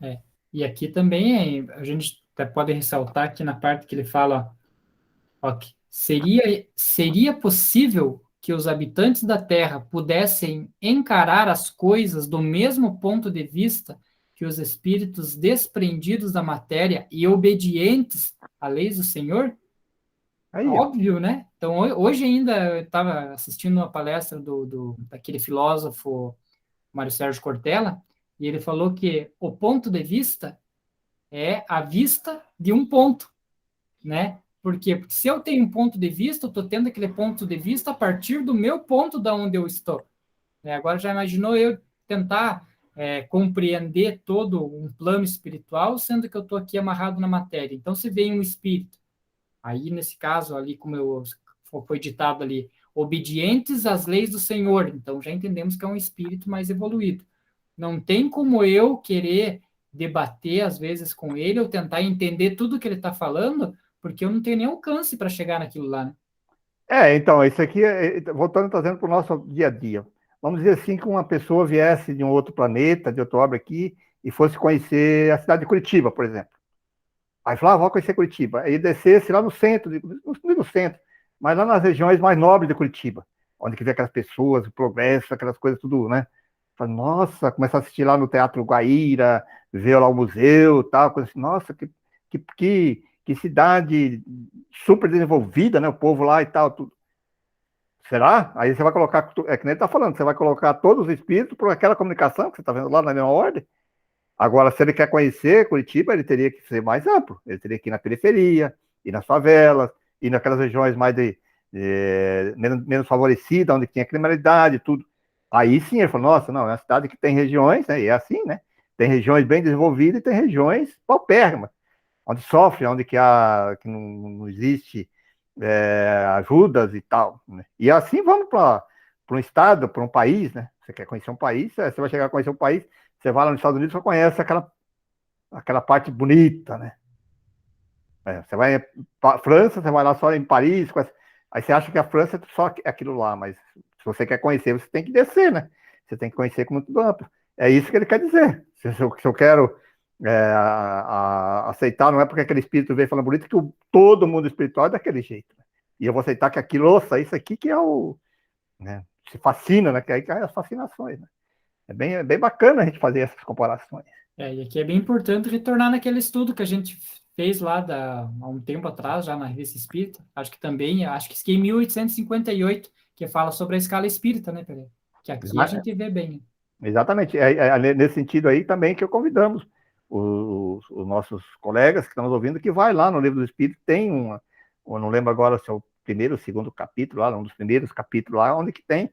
É. E aqui também a gente até pode ressaltar aqui na parte que ele fala, ó, que seria possível que os habitantes da Terra pudessem encarar as coisas do mesmo ponto de vista que os espíritos desprendidos da matéria e obedientes à lei do Senhor? Aí, ó. Óbvio, né? Então, hoje ainda eu estava assistindo uma palestra daquele filósofo Mário Sérgio Cortella, e ele falou que o ponto de vista é a vista de um ponto, né? Por quê? Porque se eu tenho um ponto de vista, eu estou tendo aquele ponto de vista a partir do meu ponto da onde eu estou. Agora já imaginou eu tentar compreender todo um plano espiritual, sendo que eu estou aqui amarrado na matéria. Então, se vem um espírito, aí nesse caso ali, foi ditado ali, obedientes às leis do Senhor. Então, já entendemos que é um espírito mais evoluído. Não tem como eu querer debater, às vezes, com ele, ou tentar entender tudo que ele está falando, porque eu não tenho nem alcance para chegar naquilo lá, né? Então, isso aqui, voltando trazendo para o nosso dia a dia. Vamos dizer assim que uma pessoa viesse de um outro planeta, de outro orbe aqui, e fosse conhecer a cidade de Curitiba, por exemplo. Aí falava, vou conhecer Curitiba. Aí descesse lá no centro, no centro, mas lá nas regiões mais nobres de Curitiba, onde que vê aquelas pessoas, o progresso, aquelas coisas tudo, né? Fala, nossa, começa a assistir lá no Teatro Guaíra, ver lá o museu, tal, coisa assim, nossa, que cidade super desenvolvida, né? O povo lá e tal, tudo. Será? Aí você vai colocar, é que nem ele tá falando, você vai colocar todos os espíritos por aquela comunicação que você está vendo lá na mesma ordem. Agora, se ele quer conhecer Curitiba, ele teria que ser mais amplo. Ele teria que ir na periferia, ir nas favelas, ir naquelas regiões mais menos favorecidas, onde tinha criminalidade, tudo. Aí sim ele falou, nossa, não, é uma cidade que tem regiões, né? E é assim, né? Tem regiões bem desenvolvidas e tem regiões paupérrimas, onde sofre, onde que não existe ajudas e tal. Né? E assim vamos para um estado, para um país, né? Você quer conhecer um país, você vai chegar a conhecer um país, você vai lá nos Estados Unidos, você conhece aquela parte bonita, né? Você vai para França, você vai lá só em Paris, aí você acha que a França é só aquilo lá, mas se você quer conhecer, você tem que descer, né? Você tem que conhecer com muito amplo. É isso que ele quer dizer. Se eu quero aceitar, não é porque aquele espírito veio falando bonito, que todo mundo espiritual é daquele jeito. Né? E eu vou aceitar que aquilo, nossa, isso aqui que é o. Né? Se fascina, né? Que aí cai as fascinações. Né? É bem bacana a gente fazer essas comparações. E aqui é bem importante retornar naquele estudo que a gente fez lá há um tempo atrás, já na Revista Espírita. Acho que isso aqui é em 1858, que fala sobre a escala espírita, né, Pereira? Que aqui a gente vê bem. Né? Exatamente. Nesse sentido aí também que convidamos os nossos colegas que estão nos ouvindo, que vai lá no Livro do Espírito, tem eu não lembro agora se é o primeiro ou segundo capítulo, lá, um dos primeiros capítulos lá, onde que tem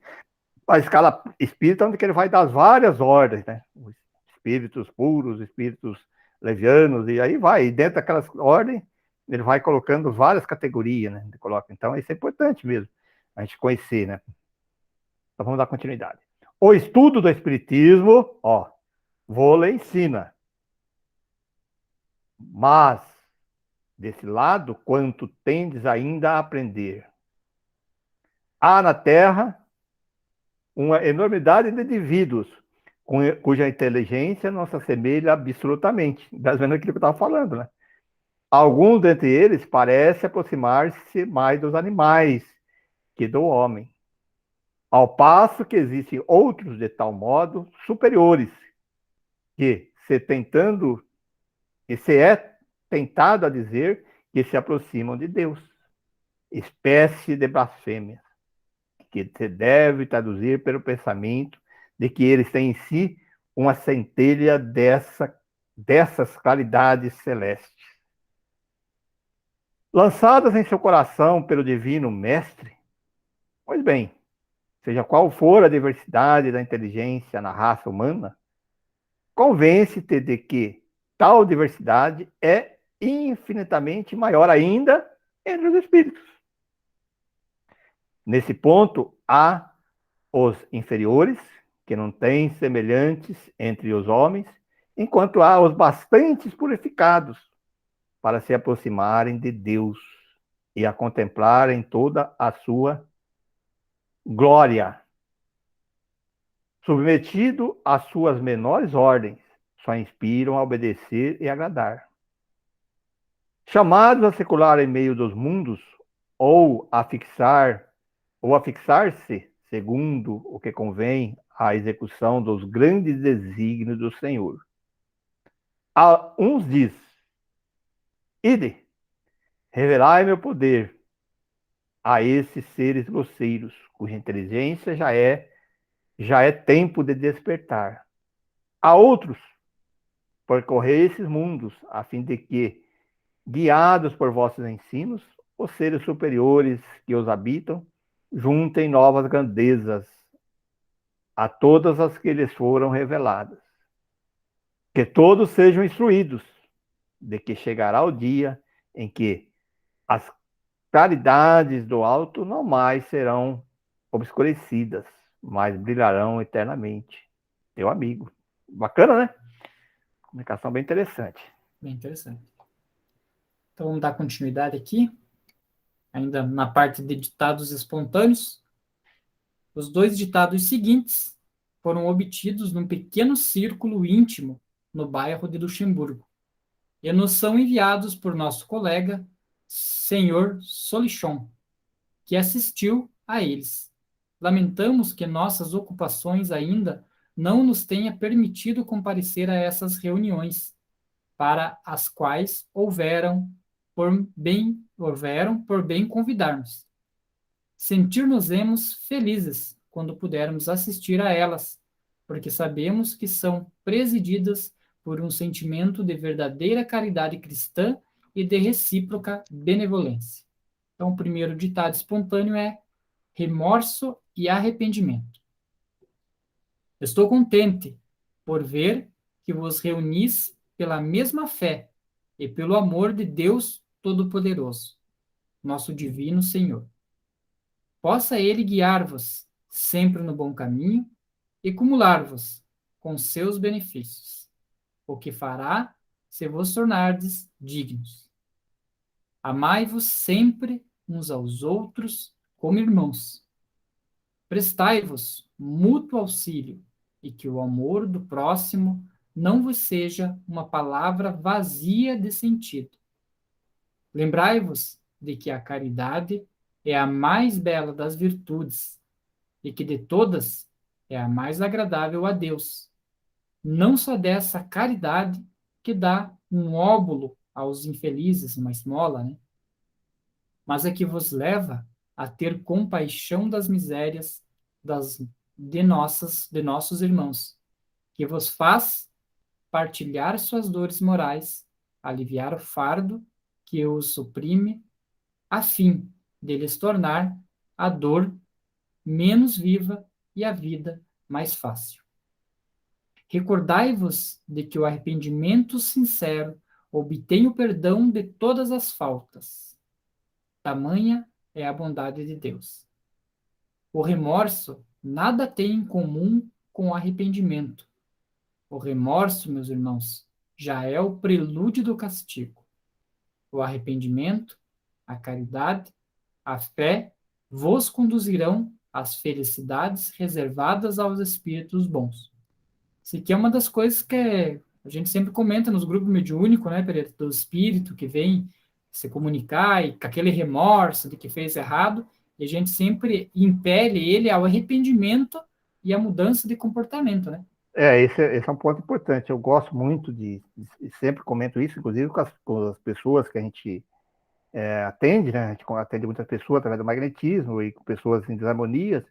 a escala espírita, onde que ele vai dar as várias ordens, né? Os espíritos puros, espíritos levianos, e aí vai. E dentro daquelas ordens, ele vai colocando várias categorias, né? Ele coloca. Então, isso é importante mesmo, a gente conhecer, né? Então, vamos dar continuidade. O estudo do Espiritismo, Vôlei ensina. Mas, desse lado, quanto tendes ainda a aprender? Há na Terra uma enormidade de indivíduos cuja inteligência não se assemelha absolutamente. Das vendo aquilo que eu estava falando, né? Alguns dentre eles parecem aproximar-se mais dos animais que do homem. Ao passo que existem outros de tal modo superiores, que, se é tentado a dizer que se aproximam de Deus, espécie de blasfêmia, que se deve traduzir pelo pensamento de que eles têm em si uma centelha dessas claridades celestes. Lançadas em seu coração pelo divino mestre, pois bem, seja qual for a diversidade da inteligência na raça humana, convence-te de que tal diversidade é infinitamente maior ainda entre os espíritos. Nesse ponto, há os inferiores, que não têm semelhantes entre os homens, enquanto há os bastantes purificados para se aproximarem de Deus e a contemplarem toda a sua glória. Submetido às suas menores ordens, só inspiram a obedecer e agradar. Chamados a circular em meio dos mundos, ou a fixar-se, segundo o que convém, à execução dos grandes desígnios do Senhor. A uns diz: ide, revelai meu poder a esses seres grosseiros, cuja inteligência já é tempo de despertar. A outros, percorrer esses mundos, a fim de que, guiados por vossos ensinos, os seres superiores que os habitam juntem novas grandezas a todas as que lhes foram reveladas. Que todos sejam instruídos de que chegará o dia em que as claridades do alto não mais serão obscurecidas, mas brilharão eternamente. Teu amigo. Bacana, né? Comunicação bem interessante. Bem interessante. Então, vamos dar continuidade aqui, ainda na parte de ditados espontâneos. Os 2 ditados seguintes foram obtidos num pequeno círculo íntimo no bairro de Luxemburgo e nos são enviados por nosso colega, Sr. Solichon, que assistiu a eles. Lamentamos que nossas ocupações ainda não nos tenha permitido comparecer a essas reuniões, para as quais houveram por bem convidar-nos. Sentir-nos-emos felizes quando pudermos assistir a elas, porque sabemos que são presididas por um sentimento de verdadeira caridade cristã e de recíproca benevolência. Então, o primeiro ditado espontâneo é remorso e arrependimento. Estou contente por ver que vos reunis pela mesma fé e pelo amor de Deus Todo-Poderoso, nosso divino Senhor. Possa Ele guiar-vos sempre no bom caminho e cumular-vos com seus benefícios, o que fará se vos tornardes dignos. Amai-vos sempre uns aos outros como irmãos. Prestai-vos mútuo auxílio e que o amor do próximo não vos seja uma palavra vazia de sentido. Lembrai-vos de que a caridade é a mais bela das virtudes e que de todas é a mais agradável a Deus. Não só dessa caridade que dá um óbolo aos infelizes, uma esmola, né? Mas a que vos leva a ter compaixão das misérias de nossos irmãos, que vos faz partilhar suas dores morais, aliviar o fardo que os oprime, a fim de lhes tornar a dor menos viva e a vida mais fácil. Recordai-vos de que o arrependimento sincero obtém o perdão de todas as faltas. Tamanha é a bondade de Deus. O remorso nada tem em comum com o arrependimento. O remorso, meus irmãos, já é o prelúdio do castigo. O arrependimento, a caridade, a fé vos conduzirão às felicidades reservadas aos espíritos bons. Isso aqui é uma das coisas que a gente sempre comenta nos grupos mediúnicos, né, Pereira, do espírito que vem se comunicar e com aquele remorso de que fez errado, e a gente sempre impele ele ao arrependimento e à mudança de comportamento, né? Esse é um ponto importante. Eu gosto muito e sempre comento isso, inclusive com as pessoas que a gente atende, né? A gente atende muitas pessoas através do magnetismo e com pessoas em desarmonias.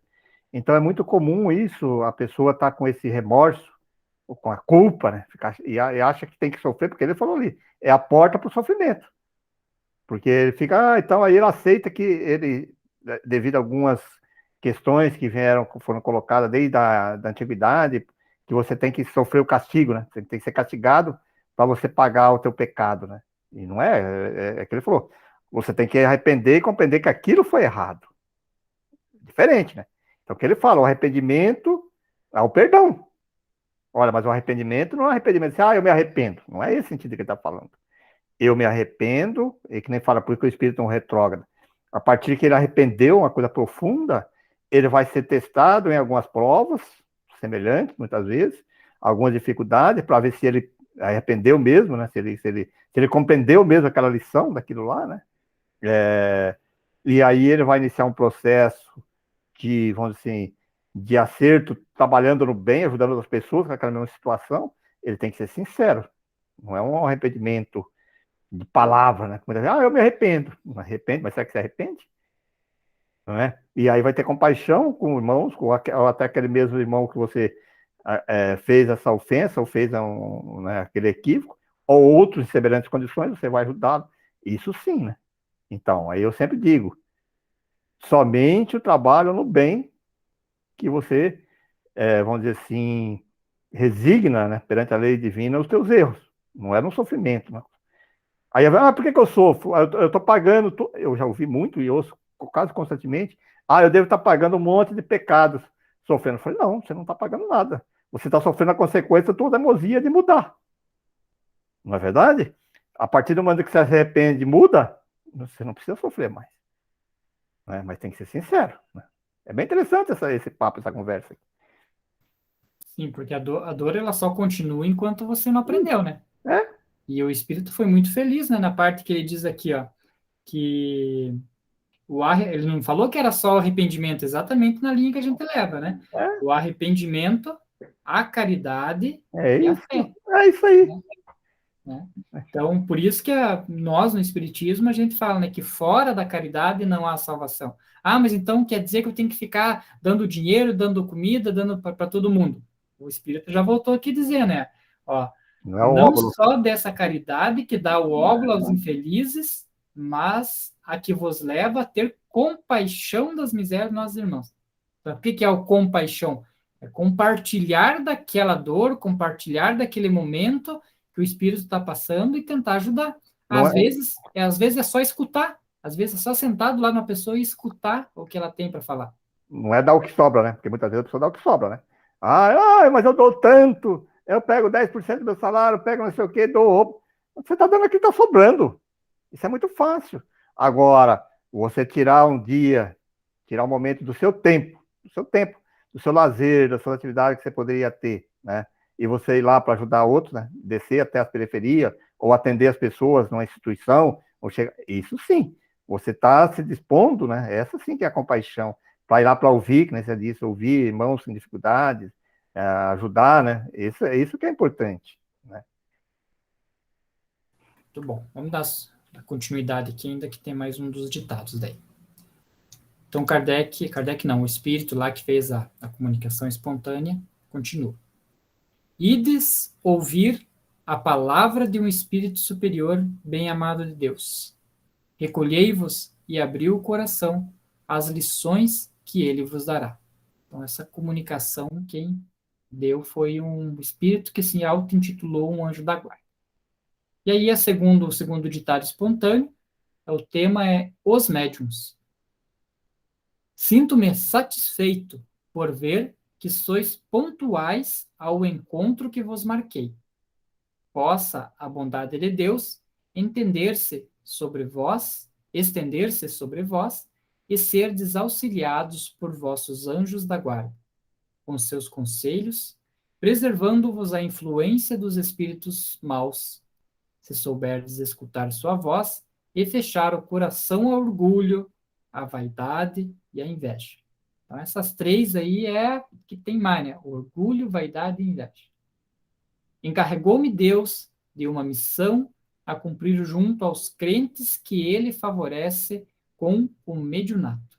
Então é muito comum isso, a pessoa tá com esse remorso, ou com a culpa, né? E acha que tem que sofrer, porque ele falou ali, é a porta para o sofrimento. Porque ele fica, então aí ele aceita que ele, devido a algumas questões que foram colocadas desde da antiguidade, que você tem que sofrer o castigo, né? Você tem que ser castigado para você pagar o teu pecado, né? E não é que ele falou. Você tem que arrepender e compreender que aquilo foi errado. Diferente, né? Então, o que ele fala, o arrependimento é o perdão. Olha, mas o arrependimento não é arrependimento assim, eu me arrependo. Não é esse sentido que ele está falando. Eu me arrependo, e que nem fala, por que o espírito é um retrógrado. A partir que ele arrependeu, uma coisa profunda, ele vai ser testado em algumas provas, semelhantes, muitas vezes, algumas dificuldades, para ver se ele arrependeu mesmo, né? Se ele compreendeu mesmo aquela lição daquilo lá, né? E aí ele vai iniciar um processo de, vamos dizer assim, de acerto, trabalhando no bem, ajudando as pessoas com aquela mesma situação. Ele tem que ser sincero. Não é um arrependimento de palavra, né? Eu me arrependo. Não arrepende, mas será que se arrepende? Não é? E aí vai ter compaixão com irmãos, ou até aquele mesmo irmão que você fez essa ofensa, ou fez aquele equívoco, ou outros em semelhantes condições, você vai ajudá-lo. Isso sim, né? Então, aí eu sempre digo, somente o trabalho no bem que você, vamos dizer assim, resigna, né, perante a lei divina os teus erros. Não é no sofrimento, né? Aí, por que eu sofro? Eu estou pagando, eu já ouvi muito e ouço quase constantemente, eu devo estar pagando um monte de pecados sofrendo. Eu falei, não, você não está pagando nada. Você está sofrendo a consequência da tua teimosia de mudar. Não é verdade? A partir do momento que você se arrepende e muda, você não precisa sofrer mais. Né? Mas tem que ser sincero. Né? É bem interessante esse papo, essa conversa. Sim, porque a dor ela só continua enquanto você não aprendeu, né? É, E o espírito foi muito feliz, né, na parte que ele diz aqui, ó, que ele não falou que era só o arrependimento, exatamente na linha que a gente leva, né? é, O arrependimento, a caridade é e a isso. fé, É isso aí. né? Então, por isso que nós, no Espiritismo, a gente fala, né, que fora da caridade não há salvação. Mas então quer dizer que eu tenho que ficar dando dinheiro, dando comida, dando para todo mundo. O Espírito já voltou aqui dizendo, né? Ó, Não é o não óvulo. só dessa caridade que dá o óvulo aos infelizes, mas a que vos leva a ter compaixão das misérias dos nossos irmãos. Então, o que é o compaixão? É compartilhar daquela dor, compartilhar daquele momento que o espírito está passando e tentar ajudar. Não Às vezes é só escutar, às vezes é só sentar do lado de uma pessoa e escutar o que ela tem para falar. não é dar o que sobra, né? Porque muitas vezes a pessoa dá o que sobra, né? Mas eu dou tanto, eu pego 10% do meu salário, pego não sei o quê, dou. Você está dando aqui, está sobrando. Isso é muito fácil. Agora, você tirar um dia, tirar um momento do seu lazer, da sua atividade que você poderia ter, né? E você ir lá para ajudar outros, né? Descer até as periferias, ou atender as pessoas numa instituição, isso sim, você está se dispondo, né? Essa sim que é a compaixão, para ir lá para ouvir, que nem você disse, ouvir irmãos em dificuldades, ajudar, né? Isso que é importante, né? Muito bom. Vamos dar continuidade aqui, ainda que tem mais um dos ditados daí. Então, Kardec não, o espírito lá que fez a comunicação espontânea, continua. Ides ouvir a palavra de um espírito superior, bem amado de Deus. Recolhei-vos e abri o coração às lições que ele vos dará. Então, essa comunicação, quem deu foi um espírito que se auto-intitulou um anjo da guarda. E aí, o segundo ditado espontâneo, o tema é os médiuns. Sinto-me satisfeito por ver que sois pontuais ao encontro que vos marquei. Possa a bondade de Deus estender-se sobre vós e serdes auxiliados por vossos anjos da guarda, com seus conselhos, preservando-vos a influência dos espíritos maus, se souberdes escutar sua voz e fechar o coração ao orgulho, à vaidade e à inveja. Então, essas três aí é que tem mais, né? Orgulho, vaidade e inveja. Encarregou-me Deus de uma missão a cumprir junto aos crentes que ele favorece com o mediunato.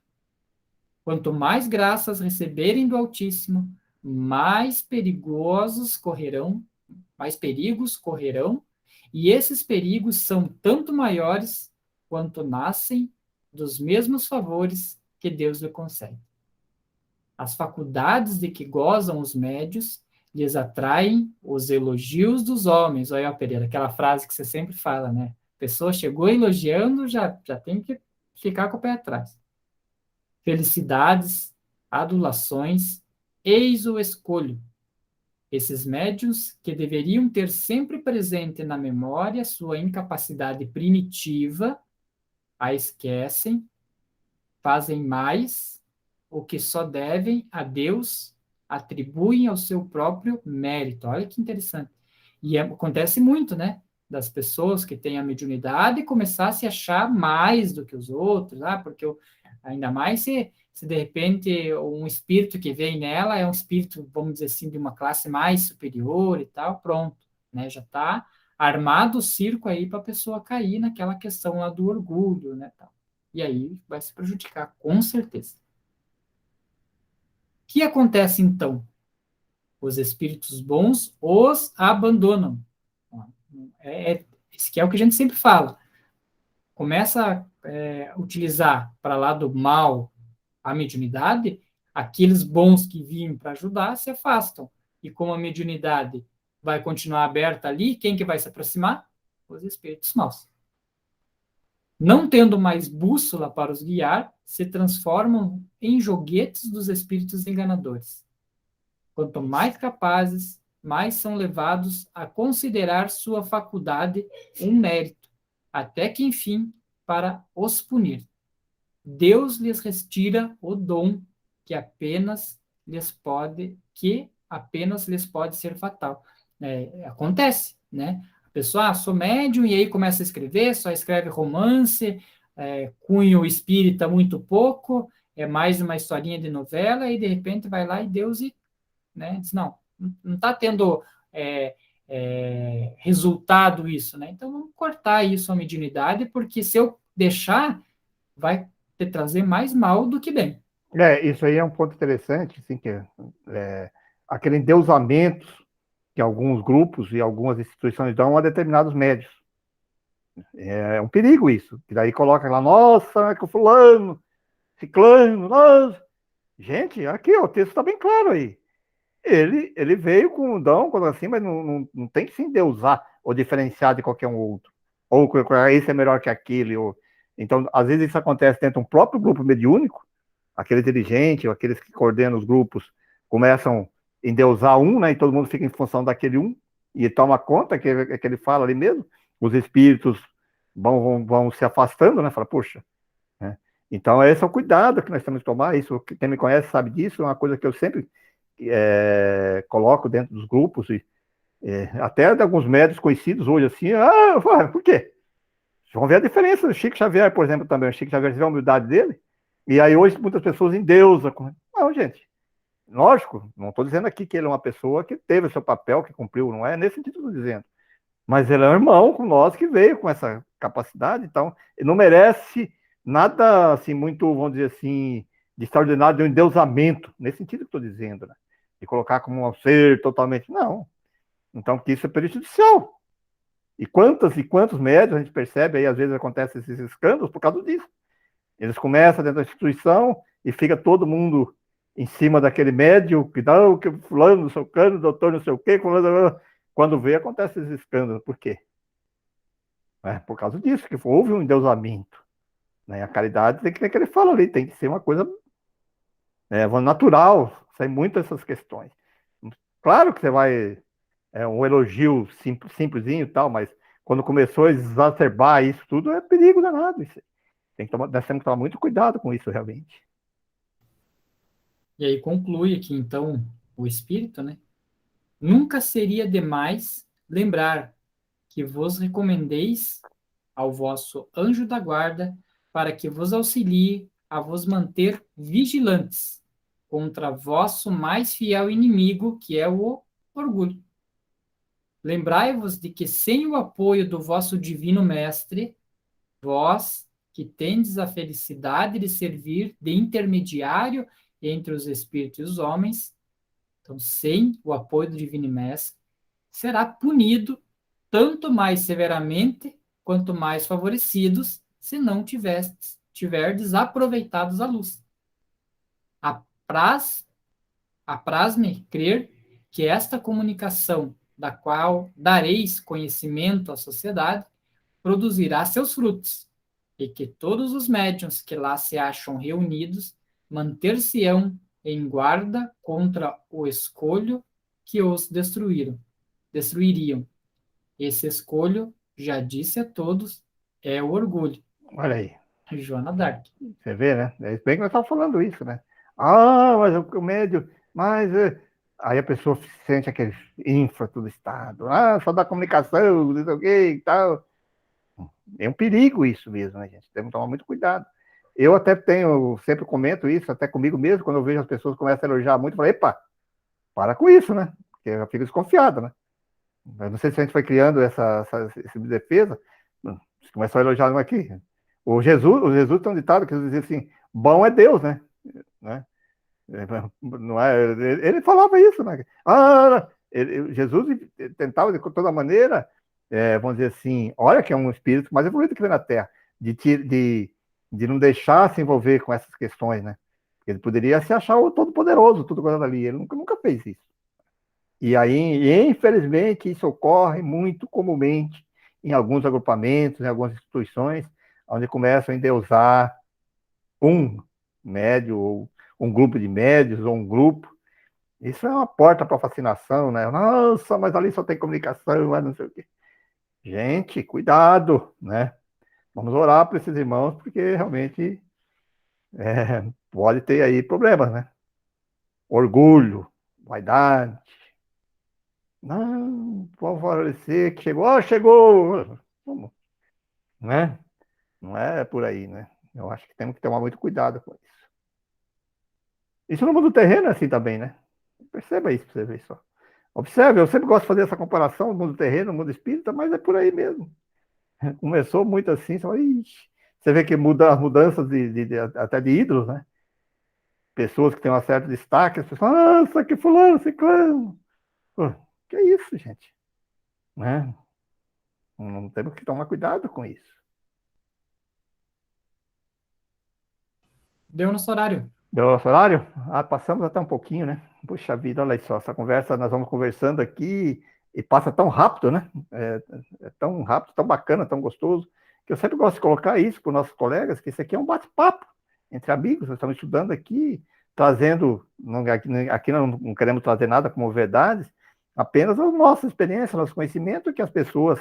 Quanto mais graças receberem do Altíssimo, mais perigos correrão, e esses perigos são tanto maiores quanto nascem dos mesmos favores que Deus lhe concede. As faculdades de que gozam os médios lhes atraem os elogios dos homens. Olha, Pereira, aquela frase que você sempre fala, né? A pessoa chegou elogiando, já tem que ficar com o pé atrás. Felicidades, adulações, eis o escolho. Esses médiuns, que deveriam ter sempre presente na memória sua incapacidade primitiva, a esquecem, fazem mais o que só devem a Deus, atribuem ao seu próprio mérito. Olha que interessante. E acontece muito, né? Das pessoas que têm a mediunidade começar a se achar mais do que os outros, porque ainda mais se de repente um espírito que vem nela é um espírito, vamos dizer assim, de uma classe mais superior e tal, pronto, né? Já está armado o circo aí para a pessoa cair naquela questão lá do orgulho, né? Tal. E aí vai se prejudicar, com certeza. O que acontece então? Os espíritos bons os abandonam. Esse que é o que a gente sempre fala. Começa a utilizar para lá do mal a mediunidade, aqueles bons que vinham para ajudar se afastam. E como a mediunidade vai continuar aberta ali, quem que vai se aproximar? Os espíritos maus. Não tendo mais bússola para os guiar, se transformam em joguetes dos espíritos enganadores. Quanto mais capazes, mais são levados a considerar sua faculdade um mérito, até que, enfim, para os punir. Deus lhes retira o dom que apenas lhes pode ser fatal. Acontece, né? A pessoa, sou médium, e aí começa a escrever, só escreve romance, cunho espírita muito pouco, é mais uma historinha de novela, e de repente vai lá e Deus né, diz, não está tendo resultado isso, né? Então vamos cortar isso a mediunidade, porque se eu deixar, vai te trazer mais mal do que bem. Isso aí é um ponto interessante, assim, que aquele endeusamento que alguns grupos e algumas instituições dão a determinados médios. É um perigo isso, que daí coloca lá, nossa, é que o fulano, ciclano, nossa. Gente, aqui, ó, o texto está bem claro aí. Ele veio com um dom, coisa assim, mas não tem que se endeusar ou diferenciar de qualquer um outro. Ou esse é melhor que aquele. Então, às vezes isso acontece dentro de um próprio grupo mediúnico, aquele dirigente, ou aqueles que coordenam os grupos, começam a endeusar um, né, e todo mundo fica em função daquele um, e toma conta, que ele fala ali mesmo, os espíritos vão se afastando, né, fala, poxa, né? Então, esse é o cuidado que nós temos que tomar, isso, quem me conhece sabe disso, é uma coisa que eu sempre coloco dentro dos grupos, e até de alguns médicos conhecidos hoje, assim, por quê? Vocês vão ver a diferença do Chico Xavier, por exemplo, também. O Chico Xavier teve a humildade dele, e aí hoje muitas pessoas endeusam. Não, gente, lógico, não estou dizendo aqui que ele é uma pessoa que teve o seu papel, que cumpriu, não é nesse sentido que eu estou dizendo. Mas ele é um irmão com nós que veio com essa capacidade, então ele não merece nada assim muito, vamos dizer assim, de extraordinário, de um endeusamento, nesse sentido que estou dizendo, né? De colocar como um ser totalmente. Não. Então, que isso é prejudicial. E quantos médios a gente percebe aí, às vezes acontecem esses escândalos por causa disso. Eles começam dentro da instituição e fica todo mundo em cima daquele médio, que não, que fulano, não sei o cano, doutor não sei o quê, quando vê, acontece esses escândalos. Por quê? Por causa disso, que houve um endeusamento. Né? A caridade tem que ter que ele fala ali, tem que ser uma coisa natural, sai muito essas questões. Claro que você vai, um elogio simplesinho e tal, mas quando começou a exacerbar isso tudo, é perigo danado. Isso. Nós temos que tomar muito cuidado com isso, realmente. E aí conclui aqui, então, o espírito, né? Nunca seria demais lembrar que vos recomendeis ao vosso anjo da guarda para que vos auxilie a vos manter vigilantes contra vosso mais fiel inimigo, que é o orgulho. Lembrai-vos de que sem o apoio do vosso divino mestre, vós que tendes a felicidade de servir de intermediário entre os espíritos e os homens, então sem o apoio do divino mestre, será punido tanto mais severamente quanto mais favorecidos, se não tiverdes aproveitados a luz. Apraz-me crer que esta comunicação, da qual dareis conhecimento à sociedade, produzirá seus frutos, e que todos os médiuns que lá se acham reunidos manter-se-ão em guarda contra o escolho que os destruiriam. Esse escolho, já disse a todos, é o orgulho. Olha aí. Joana d'Arc. Você vê, né? É bem que nós estamos falando isso, né? Ah, mas o médio, mas aí a pessoa sente aquele ínfrato do Estado. Ah, só da comunicação, não sei o quê e tal. É um perigo isso mesmo, né, gente? Temos que tomar muito cuidado. Eu até tenho, sempre comento isso, até comigo mesmo, quando eu vejo as pessoas começam a elogiar muito, eu falo, epa, para com isso, né? Porque eu fico desconfiado, né? Eu não sei se a gente foi criando essa defesa, você começou a elogiar um aqui. O Jesus tem um ditado que dizia assim, bom é Deus, né? Não é, ele falava isso, né? Jesus tentava de toda maneira, vamos dizer assim, olha que é um espírito mais evoluído que vem na Terra, de, de não deixar se envolver com essas questões, né? Ele poderia se achar o todo-poderoso, tudo coisa ali. Ele nunca fez isso. E aí, infelizmente, isso ocorre muito comumente em alguns agrupamentos, em algumas instituições, onde começam a endeusar um médio, ou um grupo de médios, ou um grupo. Isso é uma porta para fascinação, né? Nossa, mas ali só tem comunicação, mas não sei o quê. Gente, cuidado, né? Vamos orar para esses irmãos, porque realmente pode ter aí problemas, né? Orgulho, vaidade. Não, vamos favorecer que chegou, chegou. Vamos, né? Não é por aí, né? Eu acho que temos que tomar muito cuidado com isso. Isso no mundo terreno é assim também, né? Perceba isso para você ver só. Observe, eu sempre gosto de fazer essa comparação do mundo terreno, do mundo espírita, mas é por aí mesmo. Começou muito assim, você fala, ixi. Você vê que muda as mudanças até de ídolos, né? Pessoas que têm um certo destaque, as pessoas falam, nossa, que fulano, ciclano. Pô, que é isso, gente? Né? Não temos que tomar cuidado com isso. Deu nosso horário. Deu nosso horário? Ah, passamos até um pouquinho, né? Puxa vida, olha só, essa conversa, nós vamos conversando aqui e passa tão rápido, né? É tão rápido, tão bacana, tão gostoso, que eu sempre gosto de colocar isso para os nossos colegas, que isso aqui é um bate-papo entre amigos, nós estamos estudando aqui, trazendo, aqui não queremos trazer nada como verdades, apenas a nossa experiência, nosso conhecimento, que as pessoas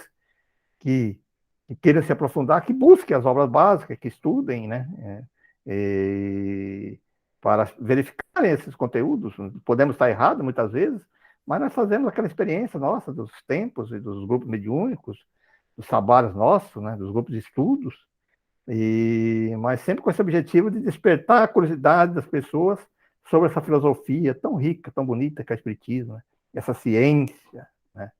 que, que queiram se aprofundar, que busquem as obras básicas, que estudem, né? E para verificarem esses conteúdos. Podemos estar errados muitas vezes, mas nós fazemos aquela experiência nossa dos tempos e dos grupos mediúnicos, dos trabalhos nossos, né? Dos grupos de estudos, mas sempre com esse objetivo de despertar a curiosidade das pessoas sobre essa filosofia tão rica, tão bonita que é o Espiritismo, né? Essa ciência, né?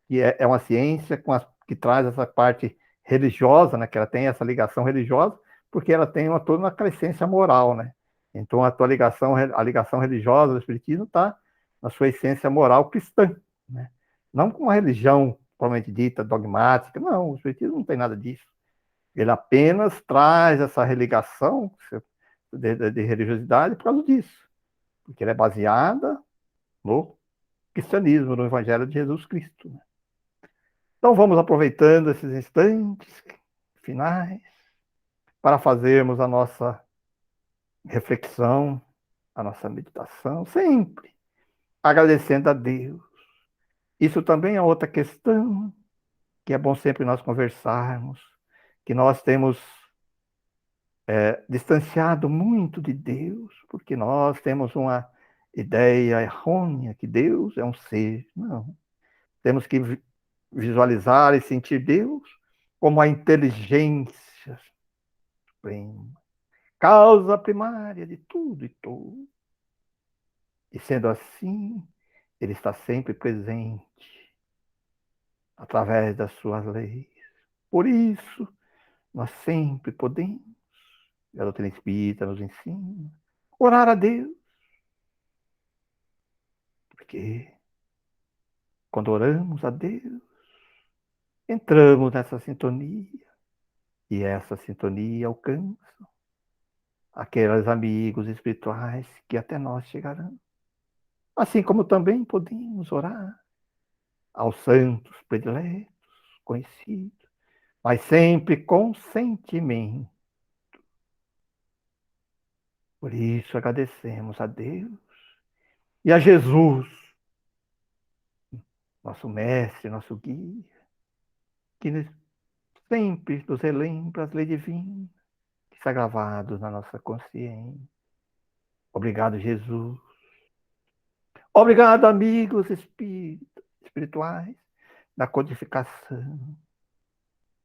Que é uma ciência que traz essa parte religiosa, né? Que ela tem essa ligação religiosa, porque ela tem toda uma crescência moral, né? Então a ligação religiosa do Espiritismo está na sua essência moral cristã, né? Não com uma religião propriamente dita, dogmática, não, o Espiritismo não tem nada disso. Ele apenas traz essa religação de religiosidade por causa disso, porque ela é baseada no cristianismo, no Evangelho de Jesus Cristo, né? Então vamos aproveitando esses instantes finais para fazermos a nossa reflexão, a nossa meditação, sempre agradecendo a Deus. Isso também é outra questão que é bom sempre nós conversarmos, que nós temos distanciado muito de Deus, porque nós temos uma ideia errônea que Deus é um ser. Não. Temos que visualizar e sentir Deus como a inteligência suprema, causa primária de tudo e tudo. E sendo assim, ele está sempre presente através das suas leis. Por isso, nós sempre podemos, a doutrina espírita nos ensina, orar a Deus, porque quando oramos a Deus, entramos nessa sintonia, e essa sintonia alcança aqueles amigos espirituais que até nós chegarão. Assim como também podemos orar aos santos prediletos, conhecidos, mas sempre com sentimento. Por isso agradecemos a Deus e a Jesus nosso mestre, nosso guia, que sempre nos relembra as leis divinas que está gravado na nossa consciência. Obrigado, Jesus. Obrigado, amigos espirituais da codificação,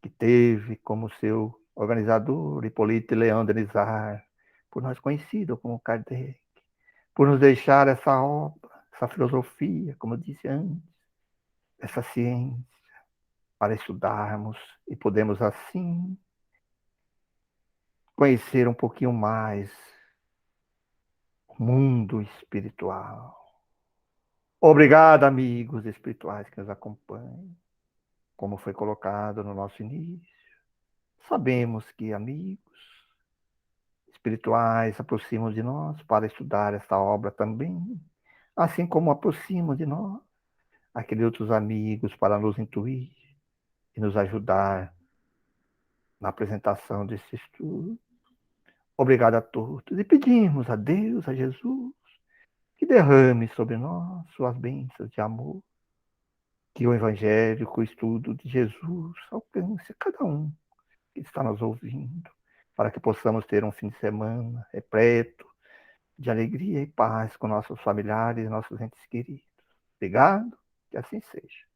que teve como seu organizador Hipólito Leão Denisard, por nós conhecido como Kardec, por nos deixar essa obra, essa filosofia, como eu disse antes, essa ciência, para estudarmos e podemos assim conhecer um pouquinho mais o mundo espiritual. Obrigado, amigos espirituais que nos acompanham, como foi colocado no nosso início. Sabemos que amigos espirituais se aproximam de nós para estudar esta obra também, assim como aproximam de nós aqueles outros amigos para nos intuir e nos ajudar na apresentação desse estudo. Obrigado a todos e pedimos a Deus, a Jesus, que derrame sobre nós suas bênçãos de amor, que o Evangelho, que o estudo de Jesus alcance a cada um que está nos ouvindo, para que possamos ter um fim de semana repleto de alegria e paz com nossos familiares e nossos entes queridos. Obrigado, que assim seja.